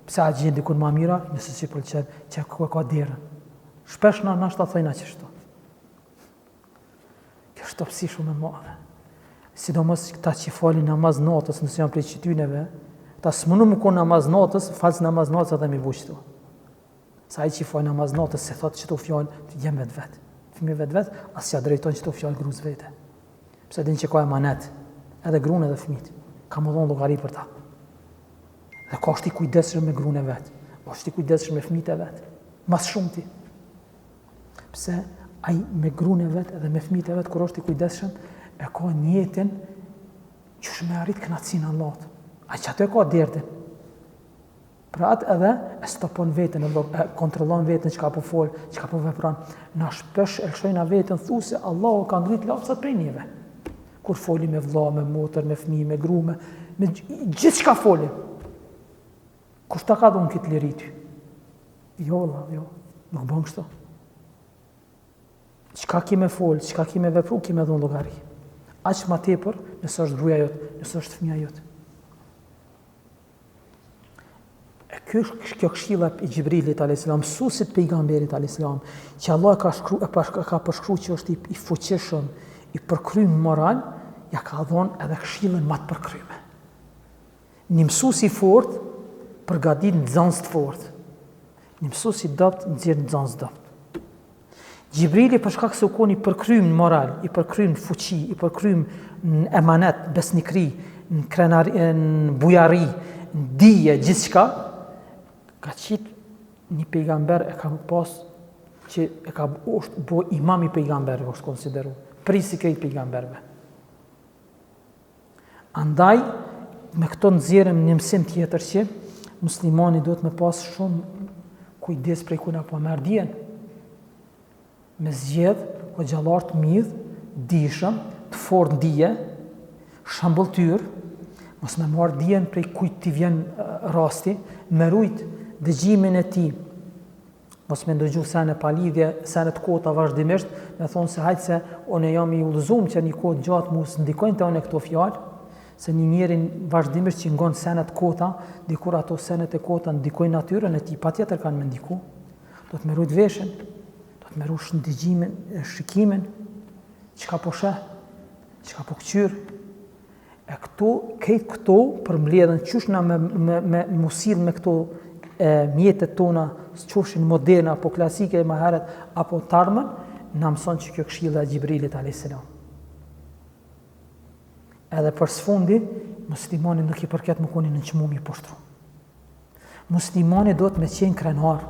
Pse a gjenë dikun ma mira, nëse që pëlqen, që e ka derën. Shpesh na nashta thëjna qështu. Kjo është topsi shumë e madhe. Sidomos këta që falin namaz natës, nëse janë prej qytyneve, ta s'munu më ko namaz natës, falës namaz natës edhe mi buqtu. Sa ai që falë namaz natës se thotë që të fjallë, të jem vetë. Fëmi vetë, asë që a drejton që të fjallë gruz vete. Pse din që ka emanet, edhe grunë edhe fëmit, ka më dhonë llogari për ta. Dhe ka është i kujdesshëm me grunë e vetë, është i kujdesshëm me fëmit e vetë, mas shumë ti. Pse ai me grunë e vetë edhe me fëmit e vetë, kur është i kujdesshëm, e ka njetin që shme arrit kënaqësinë Allahut. A që ato e ka derdin. Pra atë edhe e stopon vetën, e kontrollon vetën që ka po folë, që ka po vepran. Na shpesh e lëshojna vetën, thu se Allahu ka ngrit lapsat prej njëve. Kur foli me vlla, me motër, me fëmijë, me grume, me gjithë çka foli. Kush ta ka dhënë këtë liri ty? Jo, valla, jo. Nuk bën kështu. Çka ki me fol, çka ki me vepru, ki me dhënë llogari. Aq më tepër nëse është gruaja jote, nëse është fëmia jote. Kjo këshilla i Gjibrilit a.s. mësuesit pejgamberit a.s. që Allah ka përshkruar që është i fuqishëm, i përkryer moral, ja ka dhënë edhe këshillën më të përkryer. Një mësues i fortë përgatit nxënës të fortë. Një mësues i dopt nxjerr nxënës dopt. Gjibrili për shkak se u kon i përkryer në moral, i përkryer në fuqi, i përkryer në emanet, besnikri, në krenari, në bujari, në dije, gjithçka, ka qitë një pejgamber e ka pas që e ka është bo imam i pejgamberve, është konsideru, prisi krejt pejgamberve. Andaj, me këto nxjerrim një mësim tjetër që muslimani duhet me pas shumë kujdes prej kuna po merr dijen. Me zgjedh o gjallar të midh, dishëm, të fortë dije, shëmbulltyr, mos me marr dijen prej kujt t'i vjen rasti, me rujt dëgjimin e tij. Mos me ndëgju sene pa lidhje, sene të kota vazhdimisht, me thonë se hajtë se unë jam i udhëzuar që një kohë gjatë mos ndikojnë të unë këto fjalë, se një njerin vazhdimisht që ngon sene të kota, dikur ato sene të kota ndikojnë natyrën e tij, patjetër kanë me ndiku. Do të me rujt veshën, do të me rush në dëgjimin, shikimin, çka po sheh, çka po këqyr. E këto përmbledhen qysh na me musil me këto mjetet tona, qofshin moderne apo klasike më herët apo tarmën, na mëson që kjo këshilla e Gjibrilit a.s. Edhe për sfundi, muslimani nuk i përket më koni në çmumi poshtru. Muslimani do të me qenë krenar.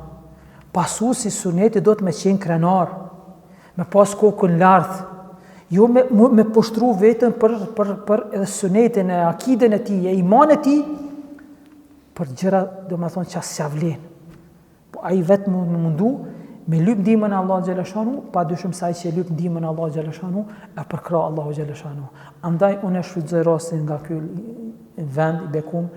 Pasuesi sunetit do të me qenë krenar. Me pas kokën lartë. Jo me poshtru vetën për edhe sunetin e akiden e tij, e iman e tij, për gjëra do me thonë që asë s'javlen. Po a i vetë më mundu me lyp ndihmën e Allah Gjeleshanu, pa dyshim se ai që lyp ndihmën e Allah Gjeleshanu, e përkra Allahu Gjeleshanu. Andaj unë e shfrytëzoj rastin nga ky vend i bekum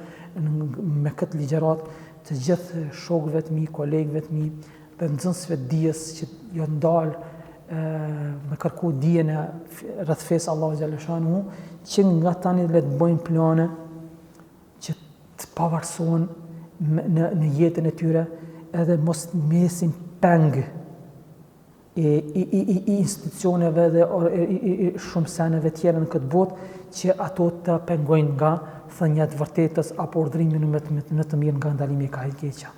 me këtë ligjerat të gjithë shokëve të mi, kolegëve të mi, dhe nxënësve të dijes që jo ndalë me kërku dijen e rreth fesë Allahu Gjeleshanu, që nga tani le të bëjnë plane që të pavarësohen në jetën e tyre, edhe mos mesin peng i institucioneve dhe shumë seneve tjera në këtë botë, që ato të pengojnë nga thënjat vërtetës apo urdhrimin në të mirë nga ndalimi ka i keqa.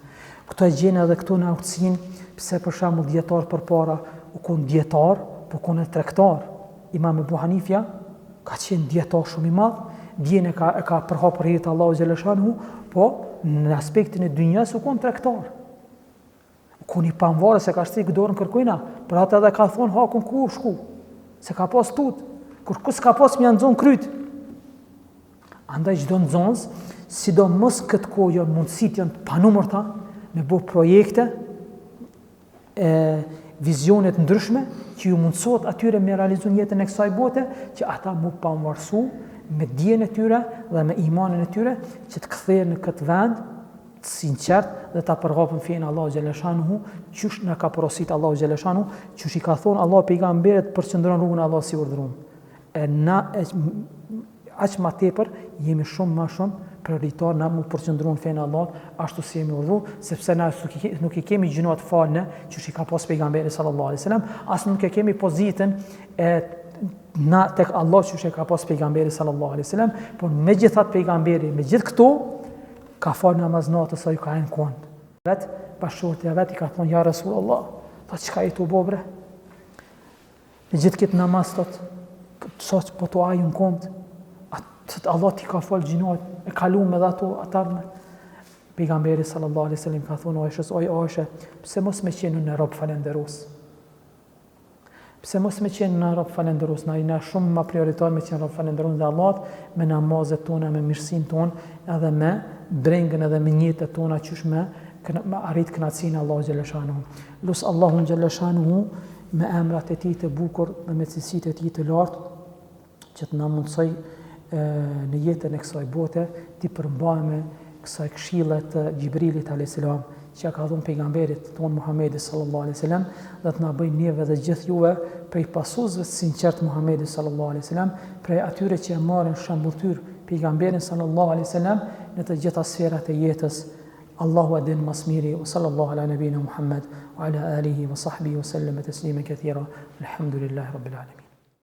Këto e gjenë edhe këto në autësin, pse për shembull dietar përpara u kon dietar, po kon e tregtar. Imam Ebu Hanifja ka qenë dietar shumë i madh, dijen e ka përhapur hirtë Allahu Gjeleshanu, po në aspektin e dynjas u kon tregtar. U kon i pamvarë se ka shtrikë dorën kërkojna, për atë edhe ka thonë hakun ku shku, se ka pas tut, kur kus ka pas më nxon kryt. Andaj çdo nxonës, sidomos këtë kohë janë mundësit janë të panumërta me bo projekte, vizionet ndryshme, që ju mundësot atyre me realizu jetën e kësaj bote, që ata mu pamvarësu me dijen e tyre dhe me imanin e tyre, që të kthehen në këtë vend, të sinqert dhe ta përhapën fenë Allahu Gjeleshanu, qysh në ka porosit Allahu Gjeleshanu, qysh i ka thonë Allah pejgamberit përqendron rrugën Allah si urdhëron. E na aq më tepër jemi shumë më shumë prioritar na mu përqendron fenë Allah ashtu si jemi urdhëruar, sepse na nuk i kemi gjinoat falne qysh i ka pas pejgamberi sallallahu alaihi wasallam, as nuk e kemi pozitën na tek Allah qysh e ka pas pejgamberi sallallahu alaihi wasallam, por megjithatë pejgamberi me gjithë këto ka falë namaz natës sa ju ka në kont. Vet bashortja vet i ka thonë ja Rasulullah, ta çka i tu bobre? Me gjithë këtë namaz thot, sa po to ajun kont, atë Allah ti ka falë gjinoat, e kaluam edhe ato atarme. Pejgamberi sallallahu alaihi wasallam ka thonë Aishës, oj Aisha, pse mos më qenë në rob falënderues? Pse mos me qenë në rob falendërues, na shumë më prioritar me qenë rob falendërues dhe Allahut, me namazet tona, me mirësinë tonë, edhe me drengën edhe me njëtet tona qysh me arrit kënaqësinë Allahu xhalla shanuhu. Lut Allahun xhalla shanuhu me emrat e tij të bukur dhe me cilësitë e tij të lartë që të na mundsoj në jetën e kësaj bote të përmbajmë kësaj këshille të Gjibrilit alayhis salam që ka dhënë pejgamberit ton Muhamedit sallallahu alaihi wasallam, dhe të na bëjë neve dhe gjithë juve prej pasuesve të sinqert Muhamedit sallallahu alaihi wasallam, prej atyre që e marrin shëmbulltyr pejgamberin sallallahu alaihi wasallam në të gjitha sferat e jetës. Allahu adin mas miri, wa sallallahu ala nabina Muhammad wa ala alihi wa sahbihi wa sallam taslima kathira. Alhamdulillahi rabbil alamin.